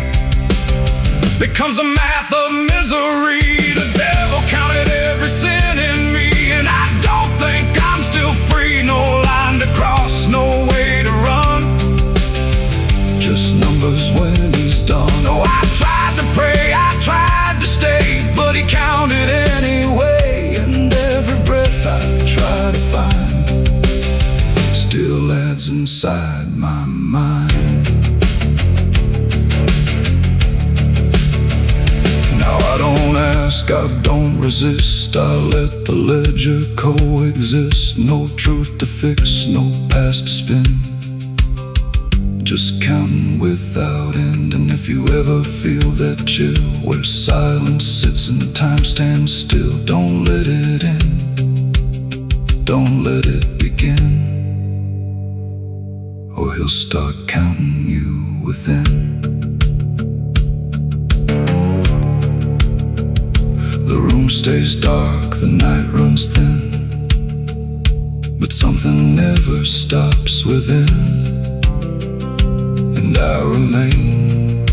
Speaker 2: becomes a math of misery. The devil counted every sin in me, and I don't think I'm still free. No line to cross, no way to run, just numbers when he's done. Oh, I tried to pray, I tried to stay, but he counted anyway. And every breath I try to find still adds inside my mind. I don't ask, I don't resist, I let the ledger coexist. No truth to fix, no past to spin, just counting without end. And if you ever feel that chill where silence sits and time stands still, don't let it end, don't let it begin, or he'll start counting you within. The room stays dark, the night runs thin, but something never stops within. And I remain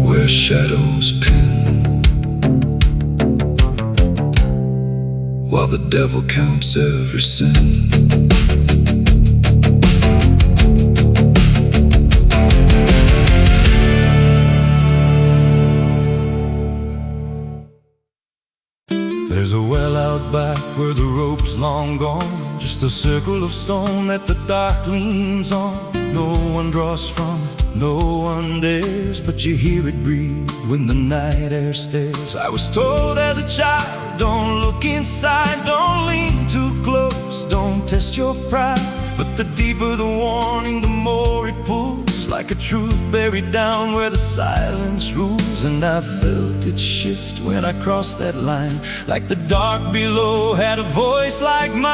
Speaker 2: where shadows pin, while the devil counts every sin. There's a well out back where the rope's long gone, just a circle of stone that the dark leans on. No one draws from it, no one dares, but you hear it breathe when the night air stares. I was told as a child, don't look inside, don't lean too close, don't test your pride. But the deeper the warning, the more it pulls, like a truth buried down where the silence rules. And I felt it shift when I crossed that line, like the dark below had a voice like mine.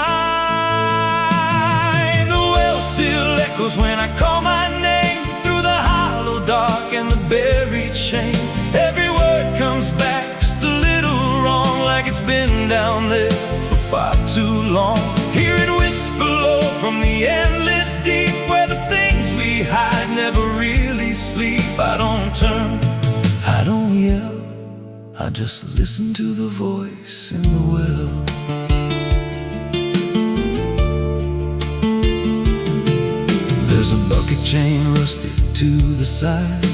Speaker 2: The well still echoes when I call my name, through the hollow dark and the buried shame. Every word comes back just a little wrong, like it's been down there for far too long. Hear it whisper low from the endless deep, where the things we hide never really sleep. I don't turn, I don't yell, I just listen to the voice in the well. There's a bucket chain rusted to the side,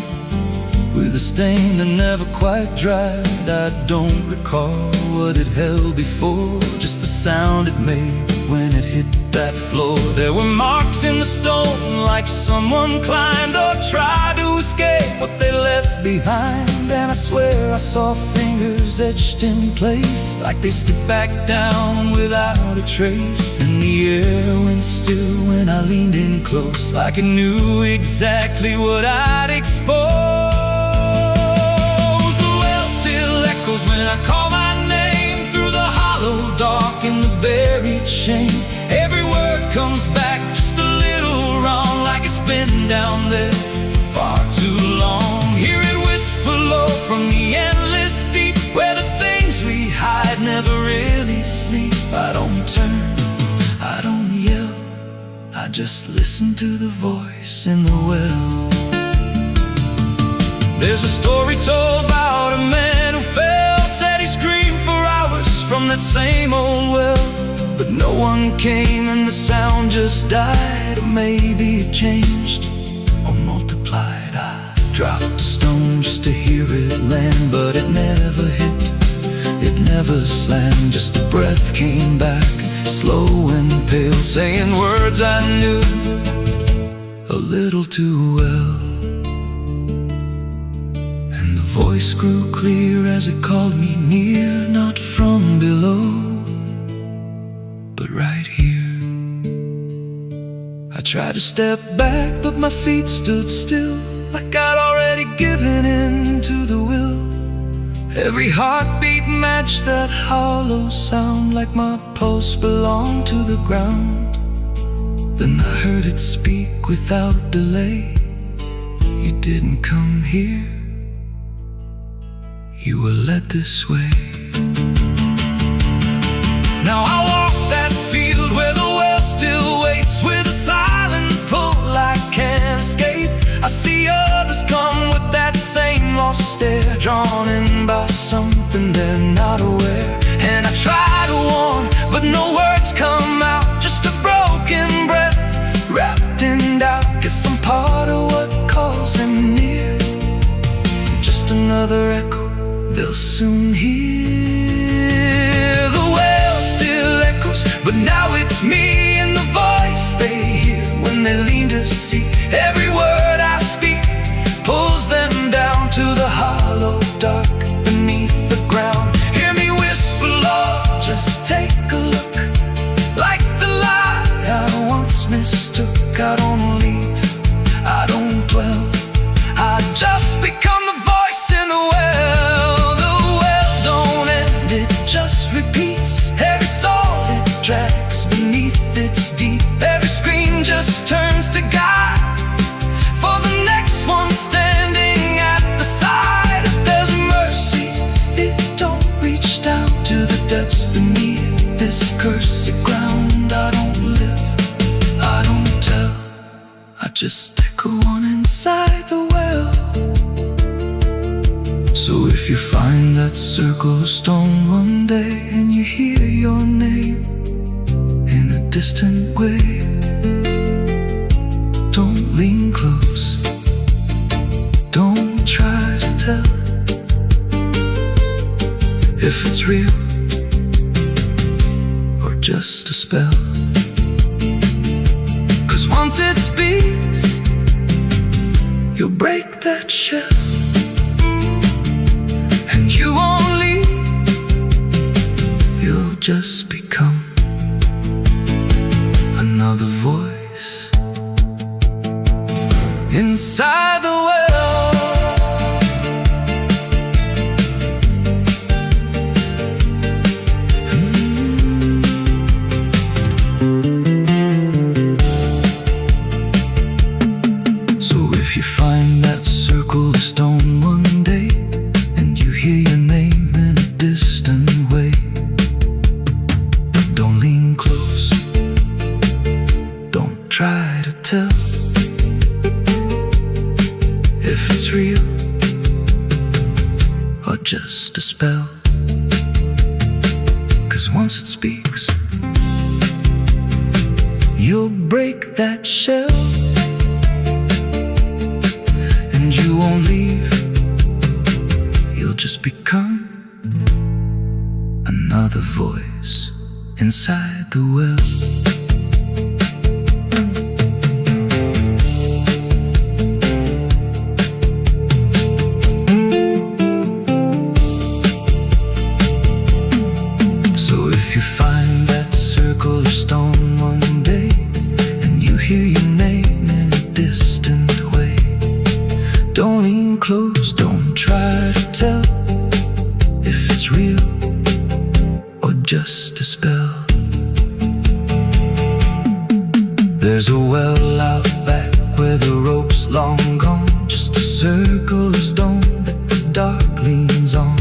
Speaker 2: with a stain that never quite dried. I don't recall what it held before, just the sound it made when it hit that floor. There were marks in the stone, like someone climbed or tried to escape,
Speaker 1: what they left behind. And I swear I saw fingers etched in place, like they slipped back down without a trace. And the air went still when I leaned in close, like it knew exactly what I'd expose. The well still echoes when I call my name, through the hollow dark and the buried shame. Every word comes back just a little wrong, like it's been down there for far too long. Hear it whisper low from the endless deep, where the things we hide never really sleep. I don't turn, I don't yell, I just listen to the voice in the well. There's a story told about a man who fell, said he screamed for hours from that same old well, but no one came and the sound just died. Or maybe it changed or multiplied. I dropped a stone just to hear it land, but it never hit, it never slammed. Just a breath came back, slow and pale, saying words I knew a little too well. And the voice grew clear as it called me near, not from below, but right here. I tried to step back, but my feet stood still, like I'd already given in to the will. Every heartbeat matched that hollow sound, like my pulse belonged to the ground. Then I heard it speak without delay. You didn't come here, you were led this way. Now I walk that field where the well still waits, with a silent pull I can't escape. I see others come with that same lost stare, drawn in by something they're not aware. And I try to warn, but no words come out, just a broken breath wrapped in doubt. Guess I'm part of what calls them near, just another echo they'll soon hear. The well still echoes, but now it's me and the voice they hear when they lean to see. Every word I speak pulls them down to the hollow dark beneath the ground. Hear me whisper, Lord, just take a look, like the lie I once mistook. I don't leave, I don't dwell, I just become the voice in the well. The well don't end, it just repeats. Every soul it drags beneath its deep. Every scream just turns to guide for the next one standing at the side. If there's mercy, it don't reach down to the depths beneath this cursed ground. I don't live, I don't tell, I just echo on inside the well. So if you find that circle of stone one day, and you hear your name in a distant way, don't lean close, don't try to tell if it's real or just a spell. 'Cause once it speaks, you'll break that shell, and you won't leave, you'll just become another voice inside the well. So if you find that circle of stone one day, and you hear your name in a distant way, don't lean close, don't try to tell if it's real or just a spell. 'Cause once it speaks, you'll break that shell, and you won't leave, you'll just become another voice inside the well. distant way. Don't lean close, don't try to tell if it's real or just a spell. There's a well out back where the rope's long gone, just a circle of stone that the dark leans on.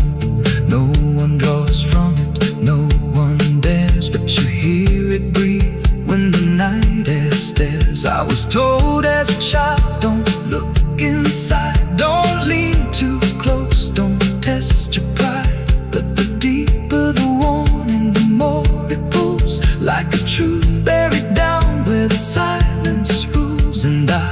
Speaker 1: No one draws from it, no one dares, but you hear it breathe when the night air stares. I was told as a child, don't look inside, don't lean too close, don't test your pride. But the deeper the warning, the more it pulls, like a truth buried down where the silence rules. And I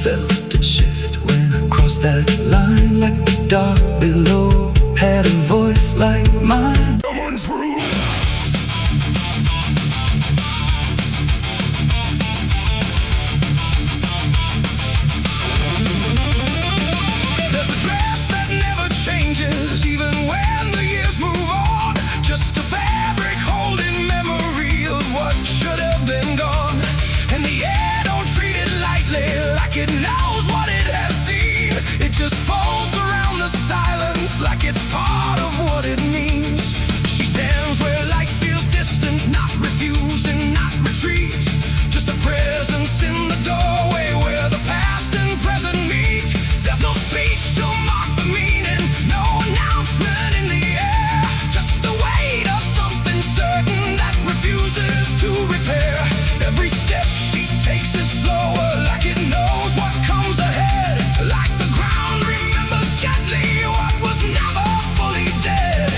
Speaker 1: felt it shift when I crossed that line, like the dark below had a voice like mine.
Speaker 2: Someone's room. There's a dress that never changes, even when the years move on. Just a fabric holding memory of what should have been gone. And the air don't treat it lightly, like it knows what it has seen. It just folds around the silence like it's part of what it means. She stands where light feels distant, not refusing, not retreat. Just a presence in the doorway where the past and present meet. There's no speech to mark the meaning, no announcement in the air. Just the weight of something certain that refuses to repair. Every step she takes is slower, like it knows what comes ahead. Like the ground remembers gently what was never fully dead.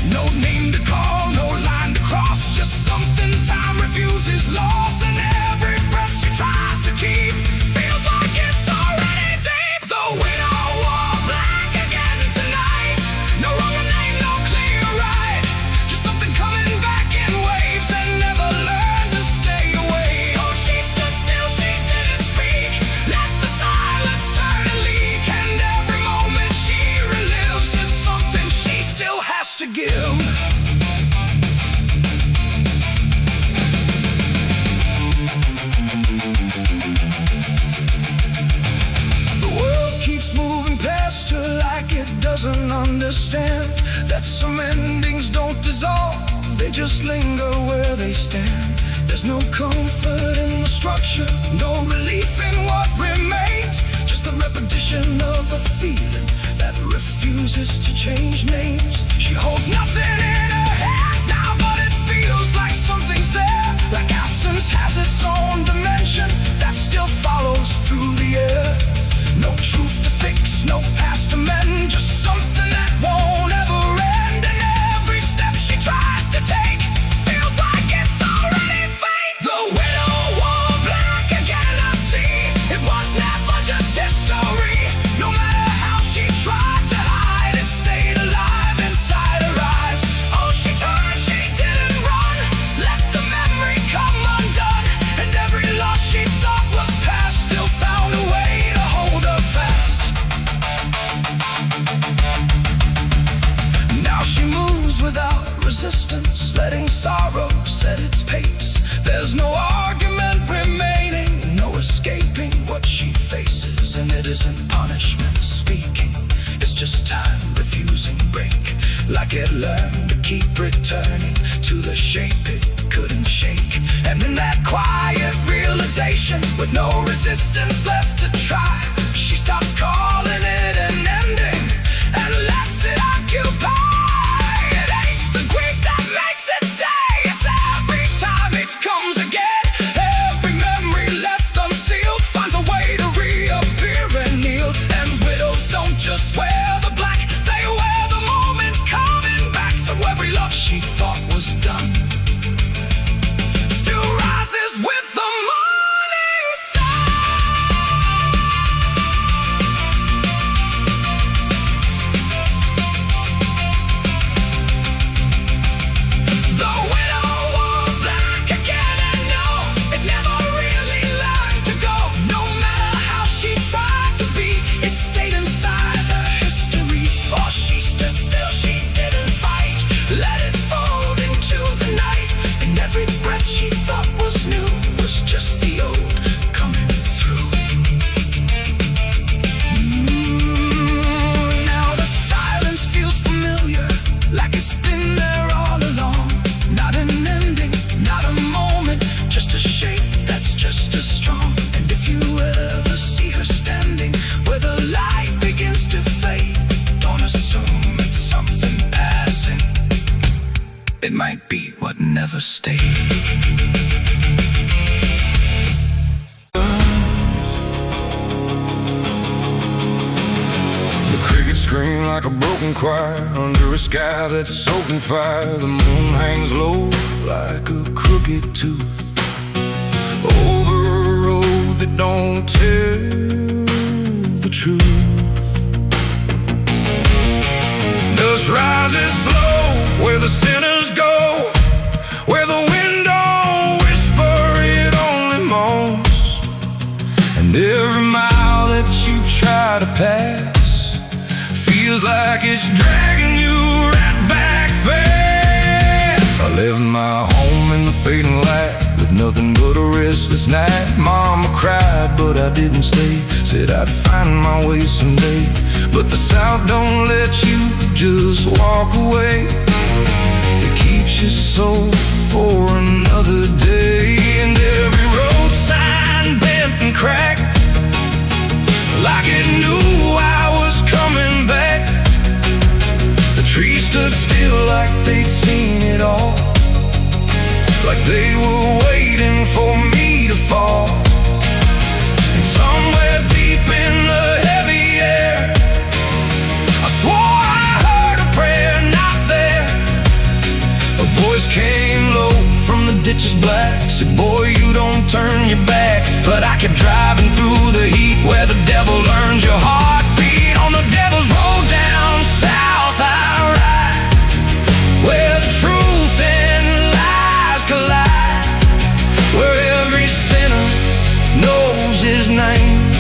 Speaker 2: No name to call, no line to cross, just something time refuses loss. And every breath she tries to keep feels like it's already deep. The widow wore black again tonight. No wrong name, no clear right. Just something coming back in waves and never learned to stay away. Oh, she stood still, she didn't speak. Let the silence turn and leak. And every moment she relives is something she still has to give. The world keeps moving past her like it doesn't understand that some endings don't dissolve, they just linger where they stand. There's no comfort in the structure, no relief in what remains. Just the repetition of a feeling that refuses to change names. She holds nothing in her hands now, but it feels like something's there. Like absence has its own dimension that still follows through the air. No truth to fix, no past to mend, just something that won't ever end. And every step she tries to take feels like it's already fate. The widow wore black again, I see. It was never just history. No matter how she tried to hide, it stayed alive inside her eyes. Oh, she turned, she didn't run. Let the memory come undone. And every loss she thought was past still found a way to hold her fast. Now she moves without resistance, letting sorrow set its pace. There's no argument remaining, no escaping what she faces. And it isn't punishment speaking, it's just time refusing break. Like it learned to keep returning to the shape it couldn't shake. And in that quiet realization, with no resistance left to try, she stops calling it an ending and lets it occupy. It ain't the grief that makes it stay, it's every time it comes again. Every memory left unsealed finds a way to reappear and kneel. And widows don't just wear the black, they wear the moments coming back. So every loss she thought was done still rises with the morning sun.
Speaker 1: it might be what never stayed. The crickets scream like a broken choir under a sky that's soaked in fire. The moon hangs low like a crooked tooth over a road that don't tell the truth. Dust rises slow where the sinners go, where the wind don't whisper, it only moans. And every mile that you try to pass feels like it's dragging you right back fast. I left my home in the fading light with nothing but a restless night. Mama cried, but I didn't stay. Said I'd find my way someday. But the South don't let you just walk away. It keeps your soul for another day. And every road sign bent and cracked, like it knew I was coming back. The trees stood still like they'd seen it all, like they were waiting for me to fall. And somewhere deep in the heavy air, I swore I heard a prayer not there. A voice came low from the ditches black, said, boy, you don't turn your back. But I kept driving through the heat where the devil learns your heartbeat. On the devil's road down south I ride, where the truth and lies collide, where every sinner knows his name,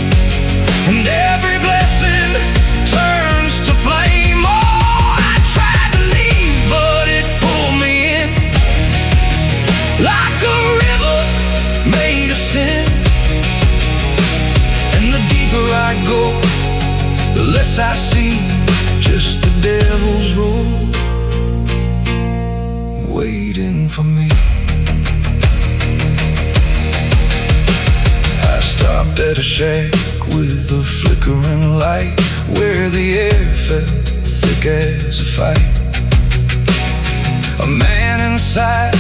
Speaker 1: and every blessing turns to flame. Oh, I tried to leave, but it pulled me in, like a river made of sin. And the deeper I go, the less I see, just the devil's road waiting for me. I stopped at a shack with a flickering light, where the air felt thick as a fight. A man inside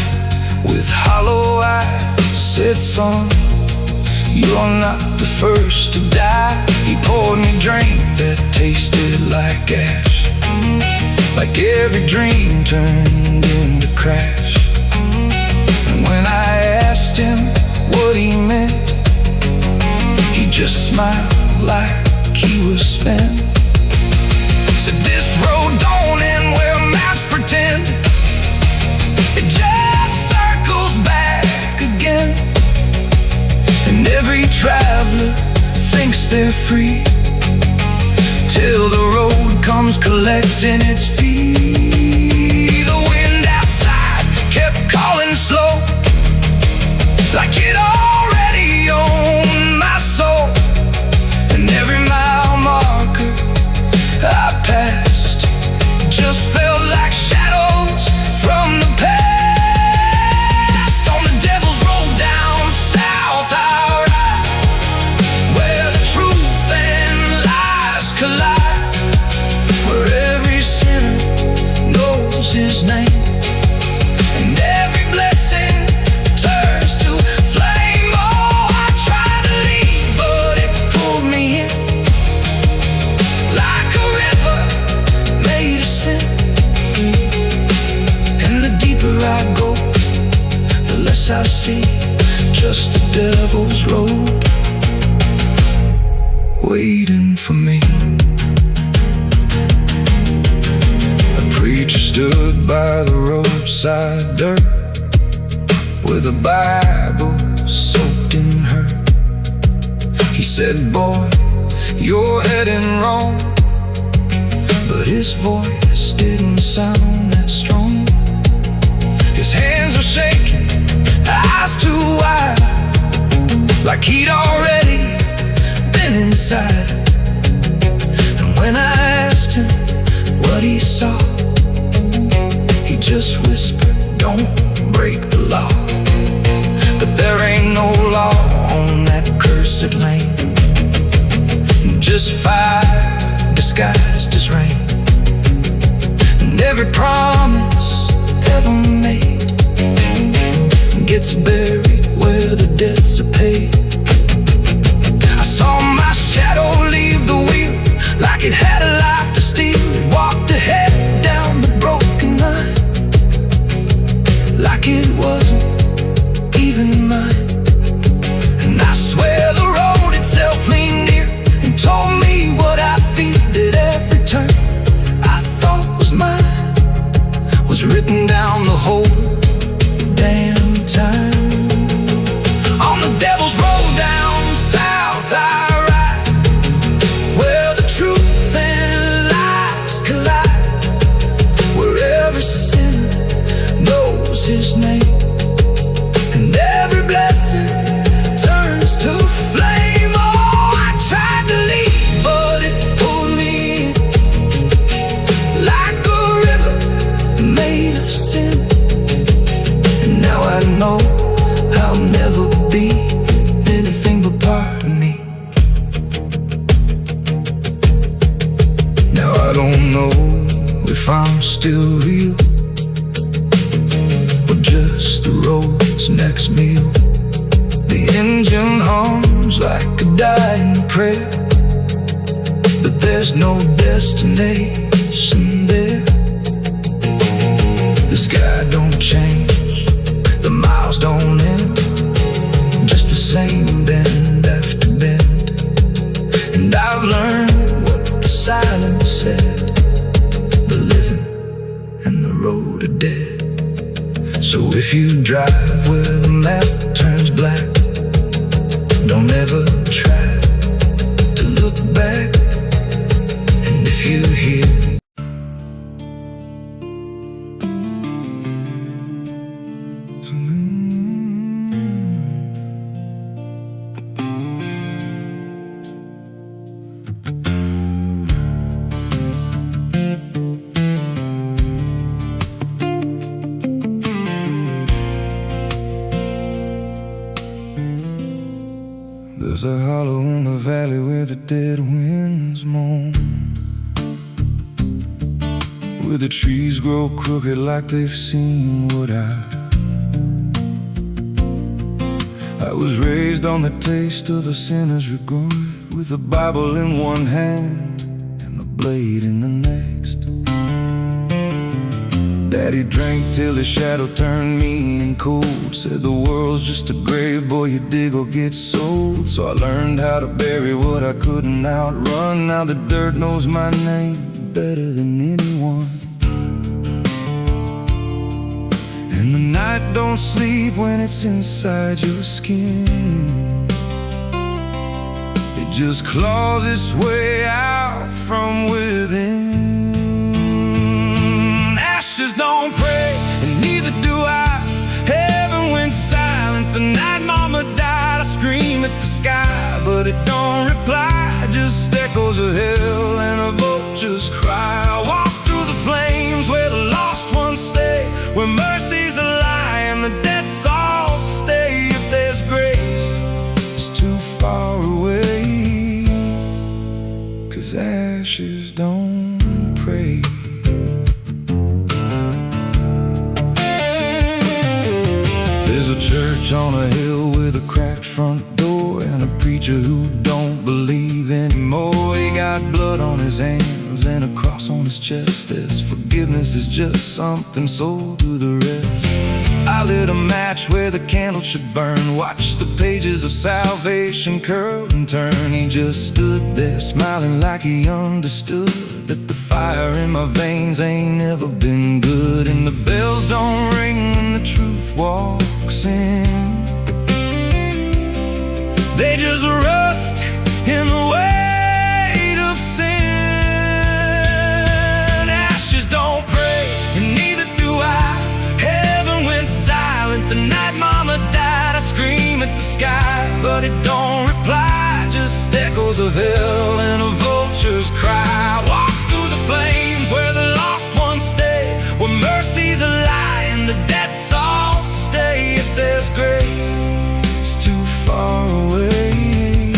Speaker 1: with hollow eyes said, son, you're not the first to die. He poured me a drink that tasted like ash, like every dream turned into crash. And when I asked him what he meant, he just smiled like he was spent. Said, this road don't end where maps pretend, it just circles back again. And every traveler thinks they're free, till the road comes collecting its fee. The wind outside kept calling slow, like it already owned my soul. And every mile marker I passed just felt like shadows from the past. On the devil's road down south I ride, where the truth and lies collide, where every sinner knows his name, and every blessing turns to flame. Oh, I tried to leave, but it pulled me in, like a river made of sin. And the deeper I go, the less I see, just the devil's road waiting for me. A preacher stood by the roadside dirt, with a Bible soaked in her. He said, boy, you're heading wrong. But his voice didn't sound that strong. His hands were shaking, eyes too wide, like he'd already been inside. And when I asked him what he saw, he just whispered, don't break the law. But there ain't no law on that cursed land, just fire disguised as rain. And every promise ever made gets buried where the debts are paid. I saw my shadow leave the wheel like it had a life to steal. It walked ahead down the broken line like it wasn't even mine. And I swear the road itself leaned near and told me what I feel, that every turn I thought was mine was written down the whole damn time. On the devil's road down south I ride, where the truth and lies collide, where every sinner knows his name and every blessing turns to flame. Oh, I tried to leave, but it pulled me in like a river made of sin. And now I know I'll never be anything but part of me. Now I don't know if I'm still real or just the road's next meal. The engine hums like a dying prayer, but there's no destination there. The sky don't change, the miles don't end, just the same bend after bend. And I've learned what the silence said, the living and the road are dead. So if you drive where the map turns black, don't ever try to look back. And if you hear there's a hollow in the valley where the dead winds moan, where the trees grow crooked like they've seen what I was raised on the taste of a sinner's regret, with a Bible in one hand and a blade in the next. Daddy drank till his shadow turned mean and cold, said the world's just a grave, boy, you dig or get sold. So I learned how to bury what I couldn't outrun. Now the dirt knows my name better than anyone. And the night don't sleep when it's inside your skin. It just claws its way out from within. Ashes don't pray, and neither do I. Heaven went silent the night mama died. I scream at the sky, but it don't reply, just echoes of hell and a vulture's cry. I walk through the flames where the lost ones stay, where mercy's a lie and the dead souls stay. If there's grace, it's too far away, 'cause ashes don't pray. There's a church on a hill with a cracked front door and a preacher who don't believe anymore. He got blood on his hands and a cross on his chest, as forgiveness is just something sold to the rest. I lit a match where the candle should burn, watched the pages of salvation curl and turn. He just stood there smiling like he understood that the fire in my veins ain't never been good. And the bells don't ring when the truth walks in, they just rust in the weight of sin. Ashes don't pray, and neither do I. Heaven went silent the night mama died. I scream at the sky, but it don't reply, just echoes of hell and a vulture's cry. Walk through the flames where the lost ones stay, where mercy's a lie and the dead souls stay. If there's grace, it's too far away,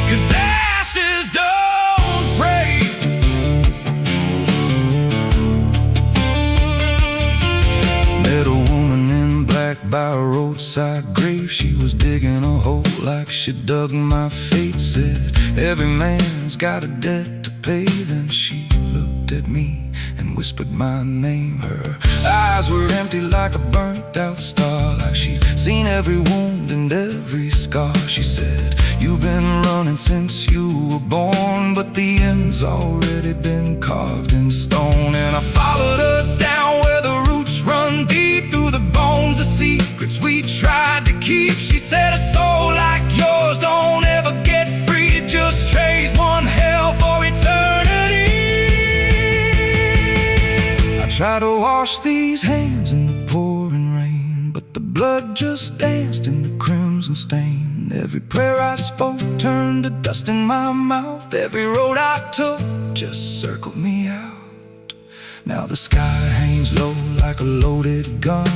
Speaker 1: 'cause ashes don't pray. wayside grave. She was digging a hole like she dug my fate. Said, every man's got a debt to pay. Then she looked at me and whispered my name. Her eyes were empty like a burnt out star, like she'd seen every wound and every scar. She said, you've been running since you were born, but the end's already been carved in stone. And I followed her down where the roots run deep through the bones, the secrets we tried to keep. She said, a soul like yours don't ever get free. It just trades one hell for eternity. I tried to wash these hands in the pouring rain, but the blood just danced in the crimson stain. Every prayer I spoke turned to dust in my mouth. Every road I took just circled me out. Now the sky hangs low like a loaded gun,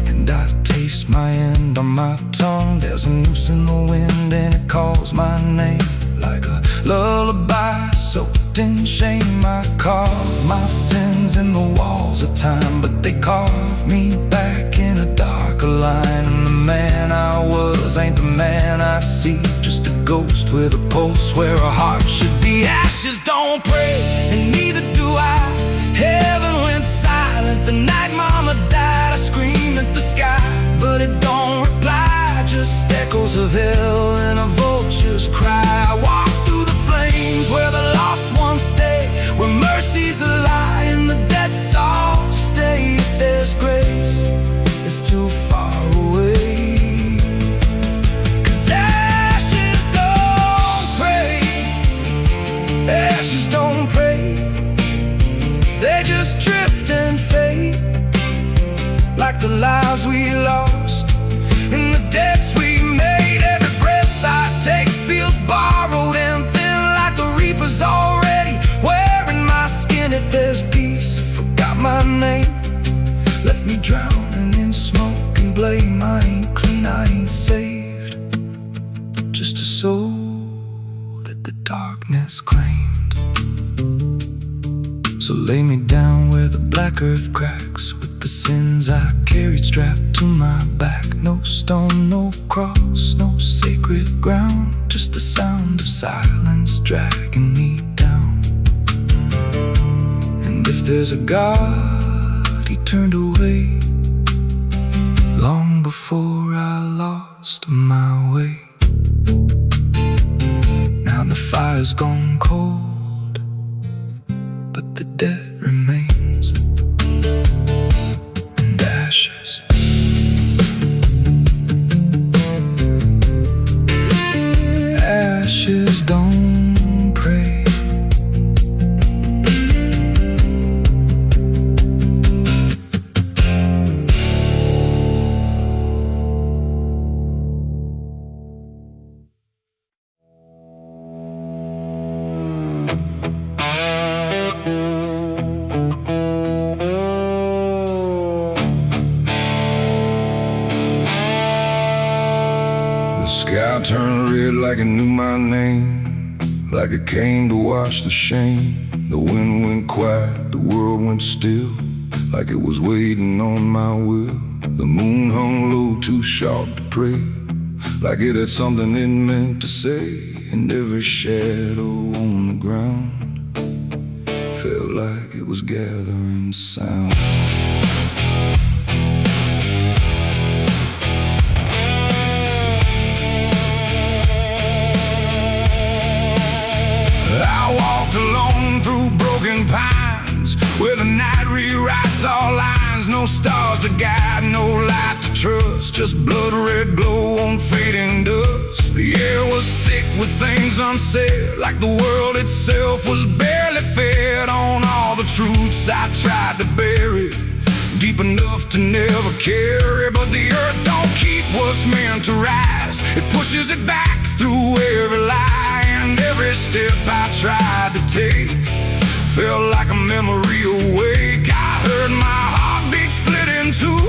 Speaker 1: and I taste my end on my tongue. There's a noose in the wind and it calls my name like a lullaby soaked in shame. I carve my sins in the walls of time, but they carve me back in a darker line. And the man I was ain't the man I see, just a ghost with a pulse where a heart should be. Ashes don't pray, and neither do I. Heaven went silent the night mama died. I screamed at the sky, but it don't reply. Just echoes of hell and a vulture's cry. I walk through the flames where the lost ones stay, where mercy's a lie and the dead's all stay. If there's grace, it's too far away. 'Cause ashes don't pray, ashes don't pray. They just drift and fade, like the lives we lost and the debts we made. Every breath I take feels borrowed and thin, like the reaper's already wearing my skin. If there's peace, forgot my name, left me drowning in smoke and blame. I ain't clean, I ain't saved, just a soul that the darkness claimed. So lay me down where the black earth cracks, with the sins I carried strapped to my back. No stone, no cross, no sacred ground, just the sound of silence dragging me down. And if there's a God, he turned away long before I lost my way. Now the fire's gone cold, but the debt remains, and ashes. Ashes don't pray.
Speaker 2: The sky turned red like it knew my name, like it came to wash the shame. The wind went quiet, the world went still, like it was waiting on my will. The moon hung low, too sharp to pray, like it had something it meant to say. And every shadow on the ground felt like it was gathering sound. I walked alone through broken pines, where the night rewrites all lines. No stars to guide, no light to trust, just blood red glow on fading dust. The air was thick with things unsaid, like the world itself was barely fed on all the truths I tried to bury, deep enough to never carry. But the earth don't keep what's meant to rise, it pushes it back through every lie. And every step I tried to take felt like a memory awake. I heard my heartbeat split in two,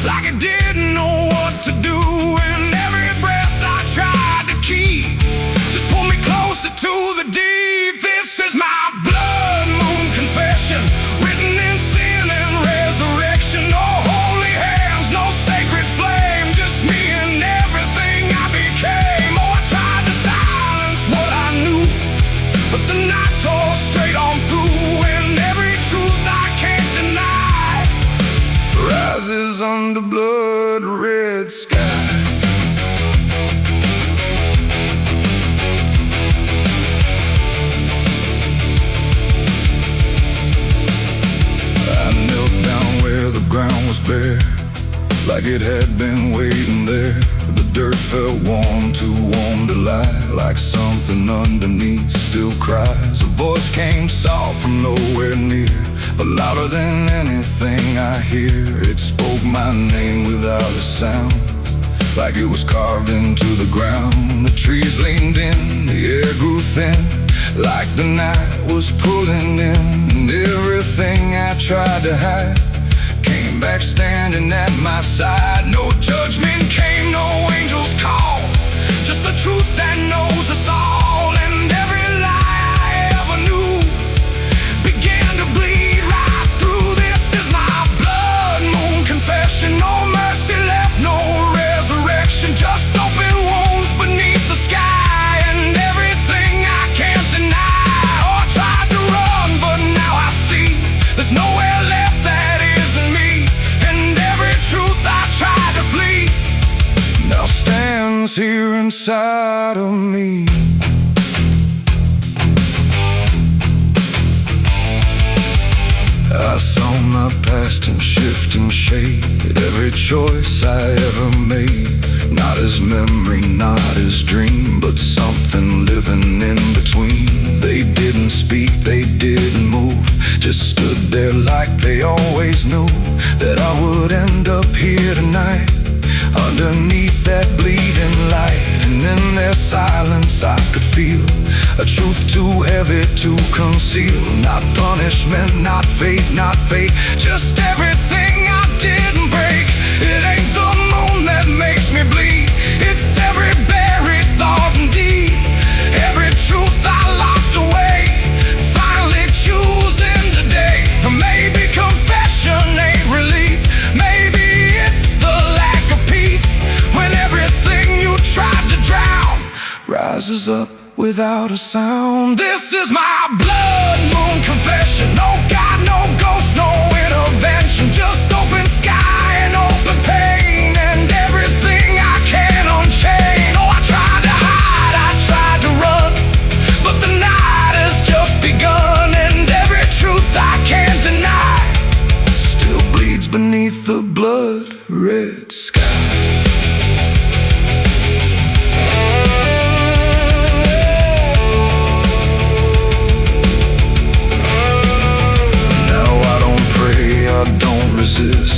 Speaker 2: like it didn't know what to do. And every breath I tried to keep just pulled me closer to the deep. This is my blood moon confession, written in sin and resurrection. No holy hands, no sacred flame, but the night tore straight on through, and every truth I can't deny rises under blood red sky. I knelt down where the ground was bare, like it had been waiting there. The dirt felt warm, too warm to lie, like something underneath still cries. A voice came soft from nowhere near, but louder than anything I hear. It spoke my name without a sound, like it was carved into the ground. The trees leaned in, the air grew thin, like the night was pulling in. And everything I tried to hide came back standing at my side. No judgment came, no angel's call, just the truth that knows us all. And every lie I ever knew began to bleed right through. This is my blood moon confession. No mercy left, no resurrection, just open wounds beneath the sky. And everything I can't deny, or tried to run, but now I see there's nowhere left that isn't me. And every truth I tried to flee now stands here inside of me. I saw my past in shifting shade, every choice I ever made, not as memory, not as dream, but something living in between. They didn't speak, they didn't move, just stood there like they always knew that I would end up here tonight, underneath that bleeding light. And in their silence I could feel a truth too heavy to conceal. Not punishment, not fate, not fate, just everything I didn't break. It ain't the moon that makes me bleed, it's every buried thought and deed, every truth I locked away, finally choosing today. Maybe confession ain't release, maybe it's the lack of peace, when everything you tried to drown rises up without a sound. This is my blood moon confession. No God, no ghost, no intervention, just open sky and open pain, and everything I can unchain. Oh, I tried to hide, I tried to run, but the night has just begun. And every truth I can't deny still bleeds beneath the blood red sky.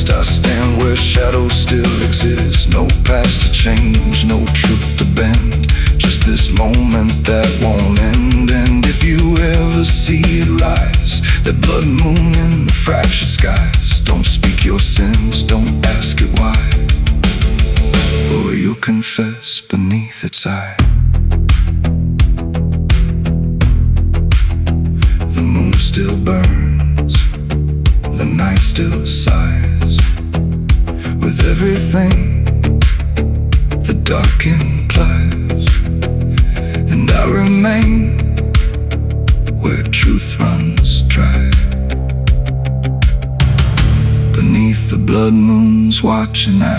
Speaker 2: I stand where shadows still exist, no past to change, no truth to bend, just this moment that won't end. And if you ever see it rise, that blood moon in the fractured skies, don't speak your sins, don't ask it why, or you'll confess beneath its eye. The moon still burns, the night still sighs, with everything the dark implies. And I remain where truth runs dry, beneath the blood moon's watching eye.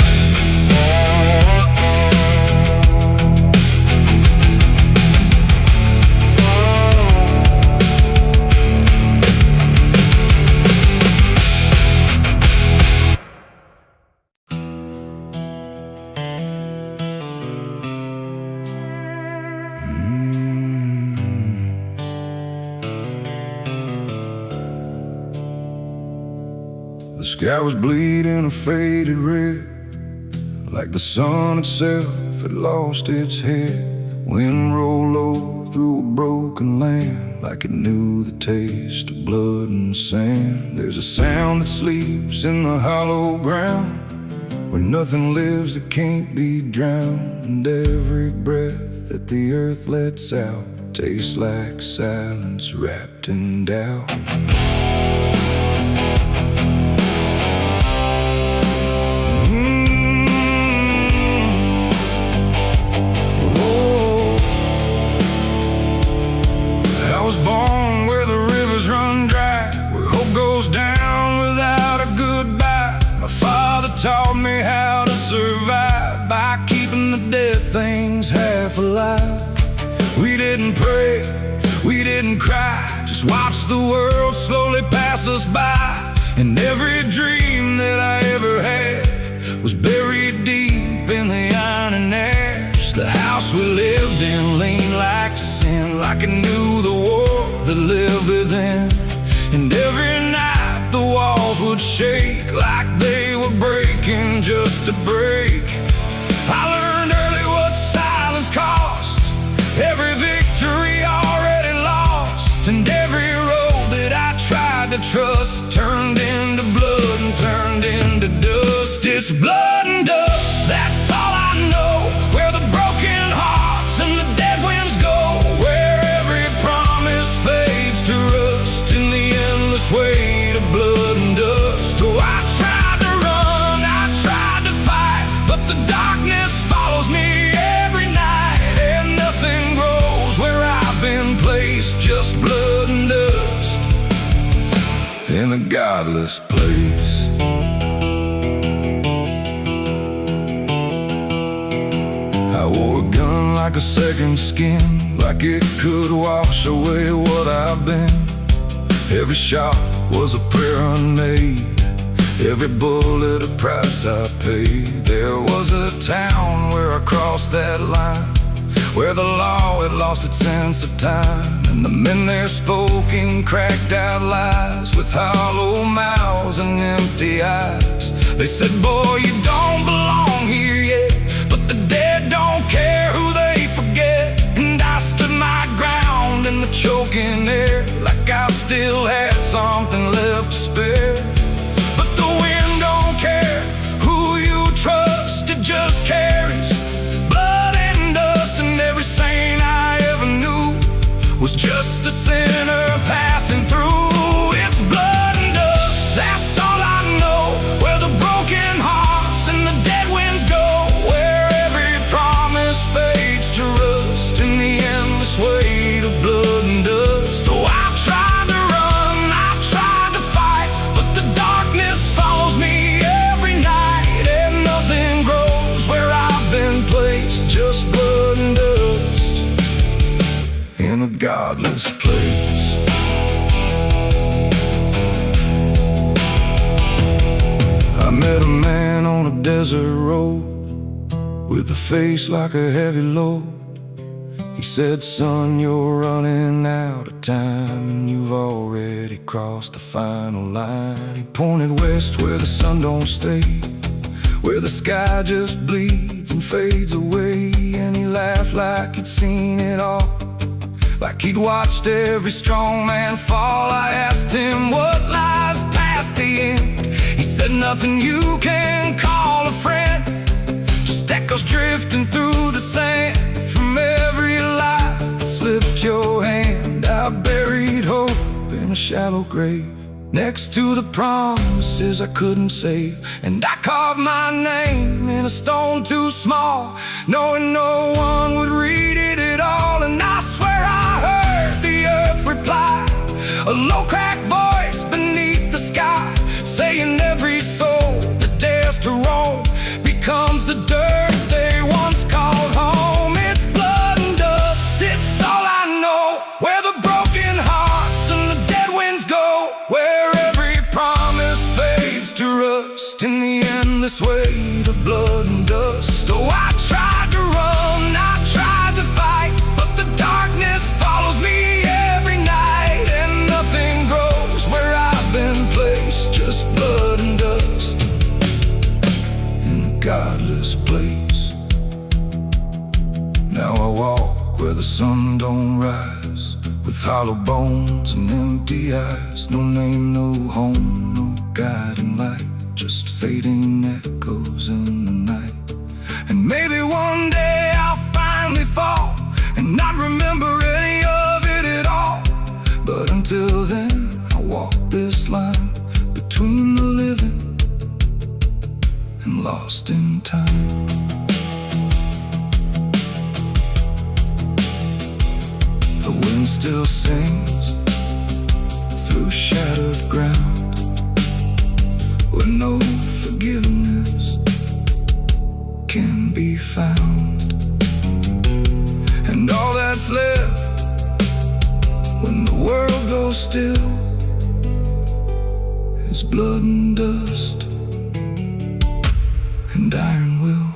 Speaker 2: The sky was bleeding a faded red, like the sun itself had lost its head. Wind rolled low through a broken land, like it knew the taste of blood and sand. There's a sound that sleeps in the hollow ground, where nothing lives that can't be drowned. And every breath that the earth lets out tastes like silence wrapped in doubt. didn't pray, we didn't cry, just watched the world slowly pass us by. And every dream that I ever had was buried deep in the iron and ash. The house we lived in leaned like sin, like it knew the war that lived within. And every night the walls would shake like they were breaking just to break. I learned early what silence cost, every victory already lost. And every road that I tried to trust turned into blood and turned into dust. It's blood and dust, that's all I know. Where the broken hearts and the dead winds go, where every promise fades to rust in the endless weight of blood and dust. Oh, I tried to run, I tried to fight, but the darkness follows me every night. And nothing grows where I've been placed, just blood and dust in a godless place. I wore a gun like a second skin, like it could wash away what I've been. Every shot was a prayer unmade, every bullet a price I paid. There was a town where I crossed that line, where the law had lost its sense of time. And the men there spoke in cracked out lies, with hollow mouths and empty eyes. They said, boy, you don't belong here yet, but the dead don't care who they forget. And I stood my ground in the choking air, like I still had something left to spare. But the wind don't care who you trust, it just carries blood and dust. And every saint I ever knew was just a sinner passing through. It's blood and dust, that's all I know. Where the broken hearts and the dead winds go, where every promise fades to rust in the endless weight of blood and dust. Oh, I tried to run, I tried to fight, but the darkness follows me every night. And nothing grows where I've been placed, just blood and dust in a godless place. I met a man on a desert road with a face like a heavy load. He said, son, you're running out of time, and you've already crossed the final line. He pointed west where the sun don't stay, where the sky just bleeds and fades away. And he laughed like he'd seen it all, like he'd watched every strong man fall. I asked him what lies past the end. He said, nothing you can call a friend, just echoes drifting through the sand from every life that slipped your hand. I buried hope in a shallow grave, next to the promises I couldn't save. And I carved my name in a stone too small, knowing no one would read it at all. And I swear I heard the earth reply, a low cracked voice beneath the sky, saying every soul that dares to roam becomes the dirt they once called home. It's blood and dust, it's all I know. Where the broken hearts and the dead winds go, where every promise fades to rust in the endless weight of blood and dust. Oh, I tried to run, I tried to fight, but the darkness follows me every night. And nothing grows where I've been placed, just blood and dust in a godless place. Now I walk where the sun don't rise, with hollow bones and empty eyes. No name, no home, no guiding light, just fading echoes in the night. And maybe one day I'll finally fall and not remember any of it at all. But until then, I'll walk this line between the living and lost in time. The wind still sings through shattered ground, where no forgiveness can be found. And all that
Speaker 1: that's left when the world goes still is blood and dust and iron will.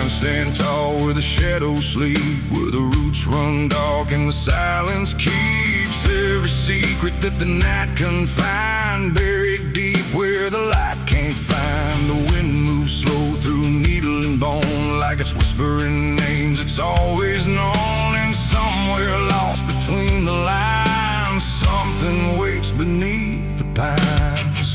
Speaker 2: Stand tall where the shadows sleep, where the roots run dark and the silence keeps every secret that the night can find. Buried deep where the light can't find. The wind moves slow through needle and bone, like it's whispering names it's always known. And somewhere lost between the lines, something waits beneath the pines.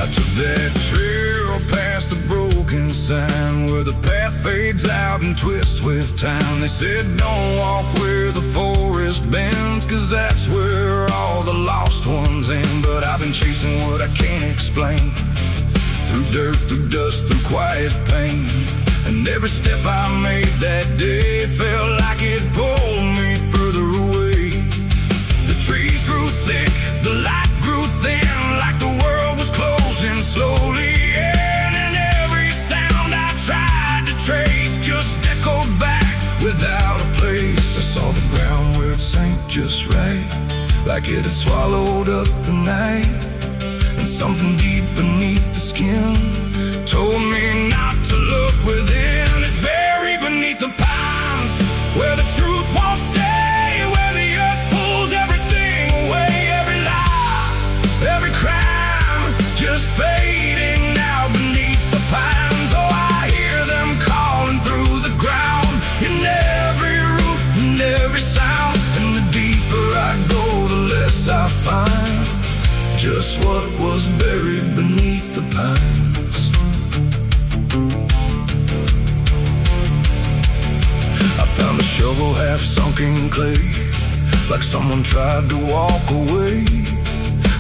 Speaker 2: I took that trail past the broken sign, where the path fades out and twists with time. They said don't walk where the forest bends, 'cause that's where all the lost ones end. But I've been chasing what I can't explain, through dirt, through dust, through quiet pain. And every step I made that day felt like it pulled me further away. The trees grew thick, the light grew thin, like the world was closing slowly in. And every sound I tried to trace just echoed back without a place. I saw the ground where it sank just right, like it had swallowed up the night. And something deep beneath the skin told me not to look within. It's buried beneath the pines, where the truth won't stay, where the earth pulls everything away. Every lie, every crime, just fading now beneath the pines. Oh, I hear them calling through the ground, in every root and every sound. And the deeper I go, the less I find just what was buried beneath the pines. I found a shovel half sunk in clay, like someone tried to walk away,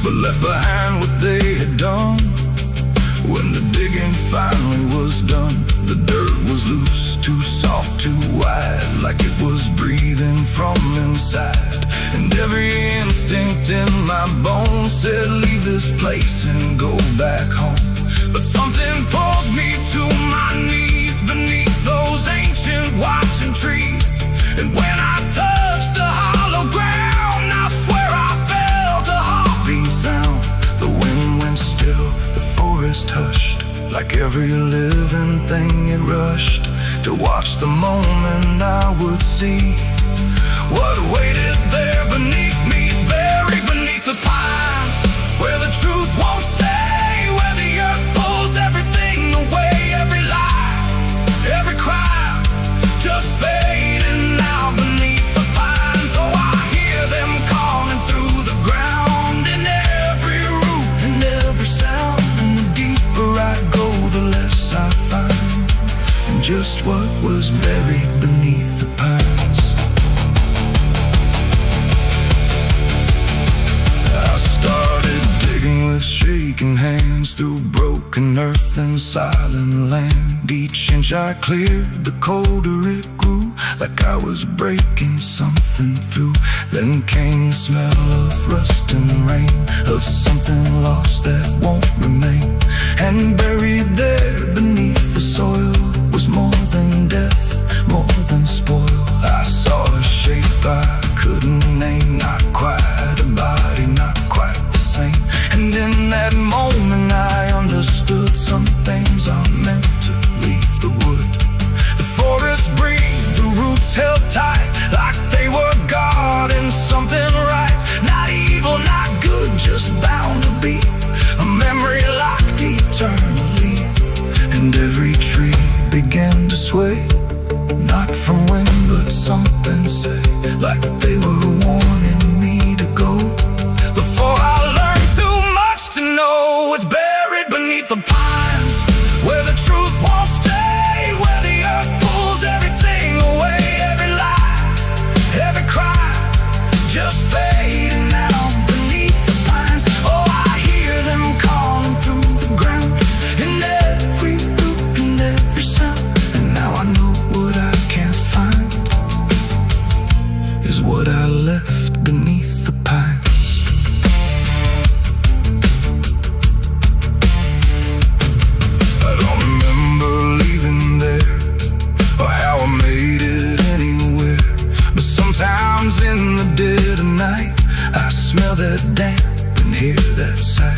Speaker 2: but left behind what they had done. When the digging finally was done, the dirt was loose, too soft, too wide, like it was breathing from inside. And every instinct in my bones said leave this place and go back home. But something pulled me to my knees beneath those ancient watching trees. And when I touched the hollow ground, I swear I felt a heartbeat sound. The wind went still, the forest hushed, like every living thing it rushed to watch the moment I would see what waited there beneath me. Is buried beneath the pines, where the truth won't stay, where the earth pulls everything away. Every lie, every crime, just fading now beneath the pines. Oh, I hear them calling through the ground, in every root and every sound. And the deeper I go, the less I find, and just what was buried beneath the pines. I started digging with shaking hands through broken earth and silent land. Each inch I cleared, the colder it grew, like I was breaking something through. Then came the smell of rust and rain, of something lost that won't remain. And buried there beneath the soil was more than death, more than spoil. I saw a shape I couldn't name, not quite a body, not quite the same. And in that moment I understood some things are meant to leave the wood. The forest breathed, the roots held tight, like they were guarding something right. Not evil, not good, just bound to be a memory locked eternally. And every tree began to sway, not from wind but something say, like they were warning me to go. Before I learned too much to know, it's buried beneath the pines, where the truth won't stay, where the earth pulls everything away. Every lie, every crime, just fading now beneath the pines. Oh, I hear them calling through the ground, in every root and every sound. And now I know what I can't find,
Speaker 1: is what I left beneath the pines. I don't remember leaving there or how I made it anywhere, but sometimes in the dead of night I smell that damp and hear that sigh.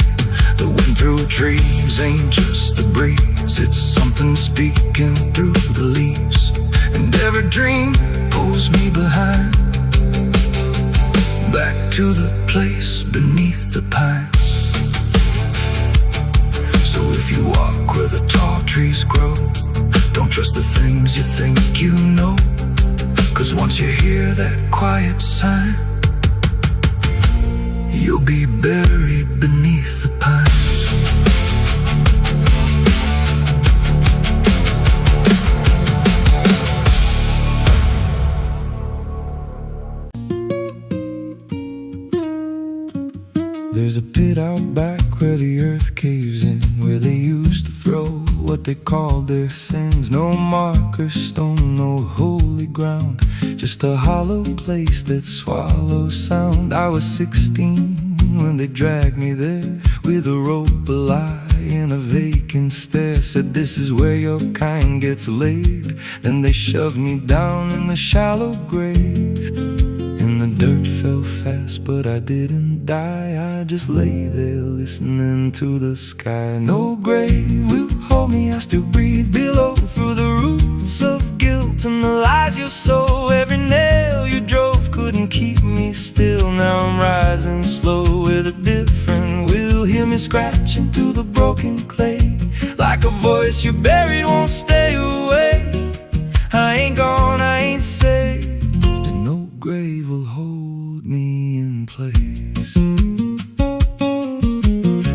Speaker 1: The wind through trees ain't just the breeze, it's something speaking through the leaves. And every dream pulls me behind, back to the place beneath the pines. So if you walk where the tall trees grow, don't trust the things you think you know, 'cause once you hear that quiet sign, you'll be buried beneath the pines. There's a pit out back where the earth caves in, where they used to throw what they called their sins. No marker stone, no holy ground, just a hollow place that swallows sound. I was 16 when they dragged me there, with a rope, a lie, and a vacant stare. Said this is where your kind gets laid. Then they shoved me down in the shallow grave, and the dirt fell fast, but I didn't die. I just lay there listening to the sky. No grave will hold me, I still breathe below, through the roots of guilt and the lies you sow. Every nail you drove couldn't keep me still. Now I'm rising slow with a different will. Hear me scratching through the broken clay, like a voice you buried won't stay away. I ain't gone, I ain't saved, and no grave will hold me in place.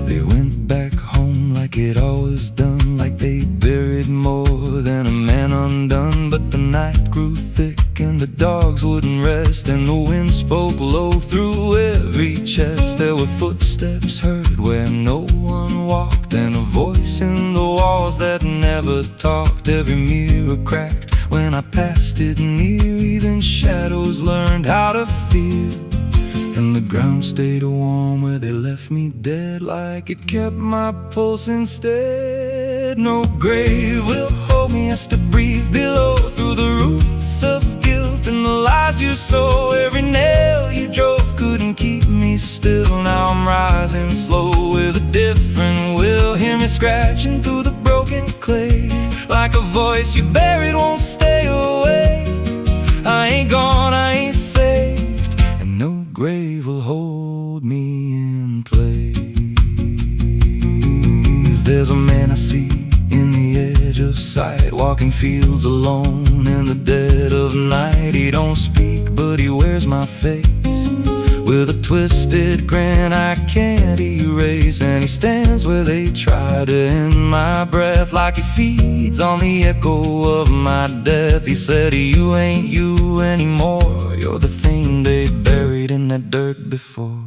Speaker 1: They went back home like it always done, like they buried more than a man undone. But the night grew thick and the dogs wouldn't rest, and the wind spoke low through every chest. There were footsteps heard where no one walked, and a voice in the walls that never talked. Every mirror cracked when I passed it near, even shadows learned how to fear. And the ground stayed warm where they left me dead, like it kept my pulse instead. No grave will hold me, I still breathe below, through the roots of guilt and the lies you sow. Every nail you drove couldn't keep me still. Now I'm rising slow with a different will. Hear me scratching through the broken clay, like a voice you buried won't stay away. I ain't gone, I ain't saved, and no grave will hold me in place. There's a man I see in the edge of sight, walking fields alone in the dead of night. He don't speak, but he wears my face with a twisted grin I can't erase. And he stands where they try to end my breath, like he feeds on the echo of my death. He said, you ain't you anymore, you're the thing they buried in that dirt before.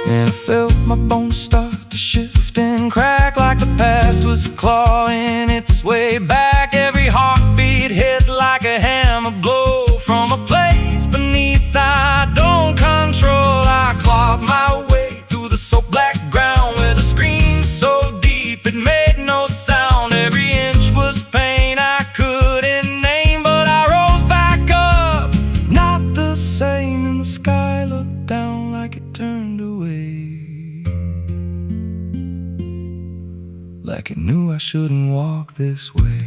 Speaker 1: And I felt my bones start to shift and crack, like the past was clawing its way back. Every heartbeat hit like a hammer blow from a place beneath I don't control. I clawed my way through the soaked black ground with a scream so deep it made no sound. Every inch was pain I couldn't name, but I rose back up, not the same. And the sky looked down like it turned away, like it knew I shouldn't walk this way.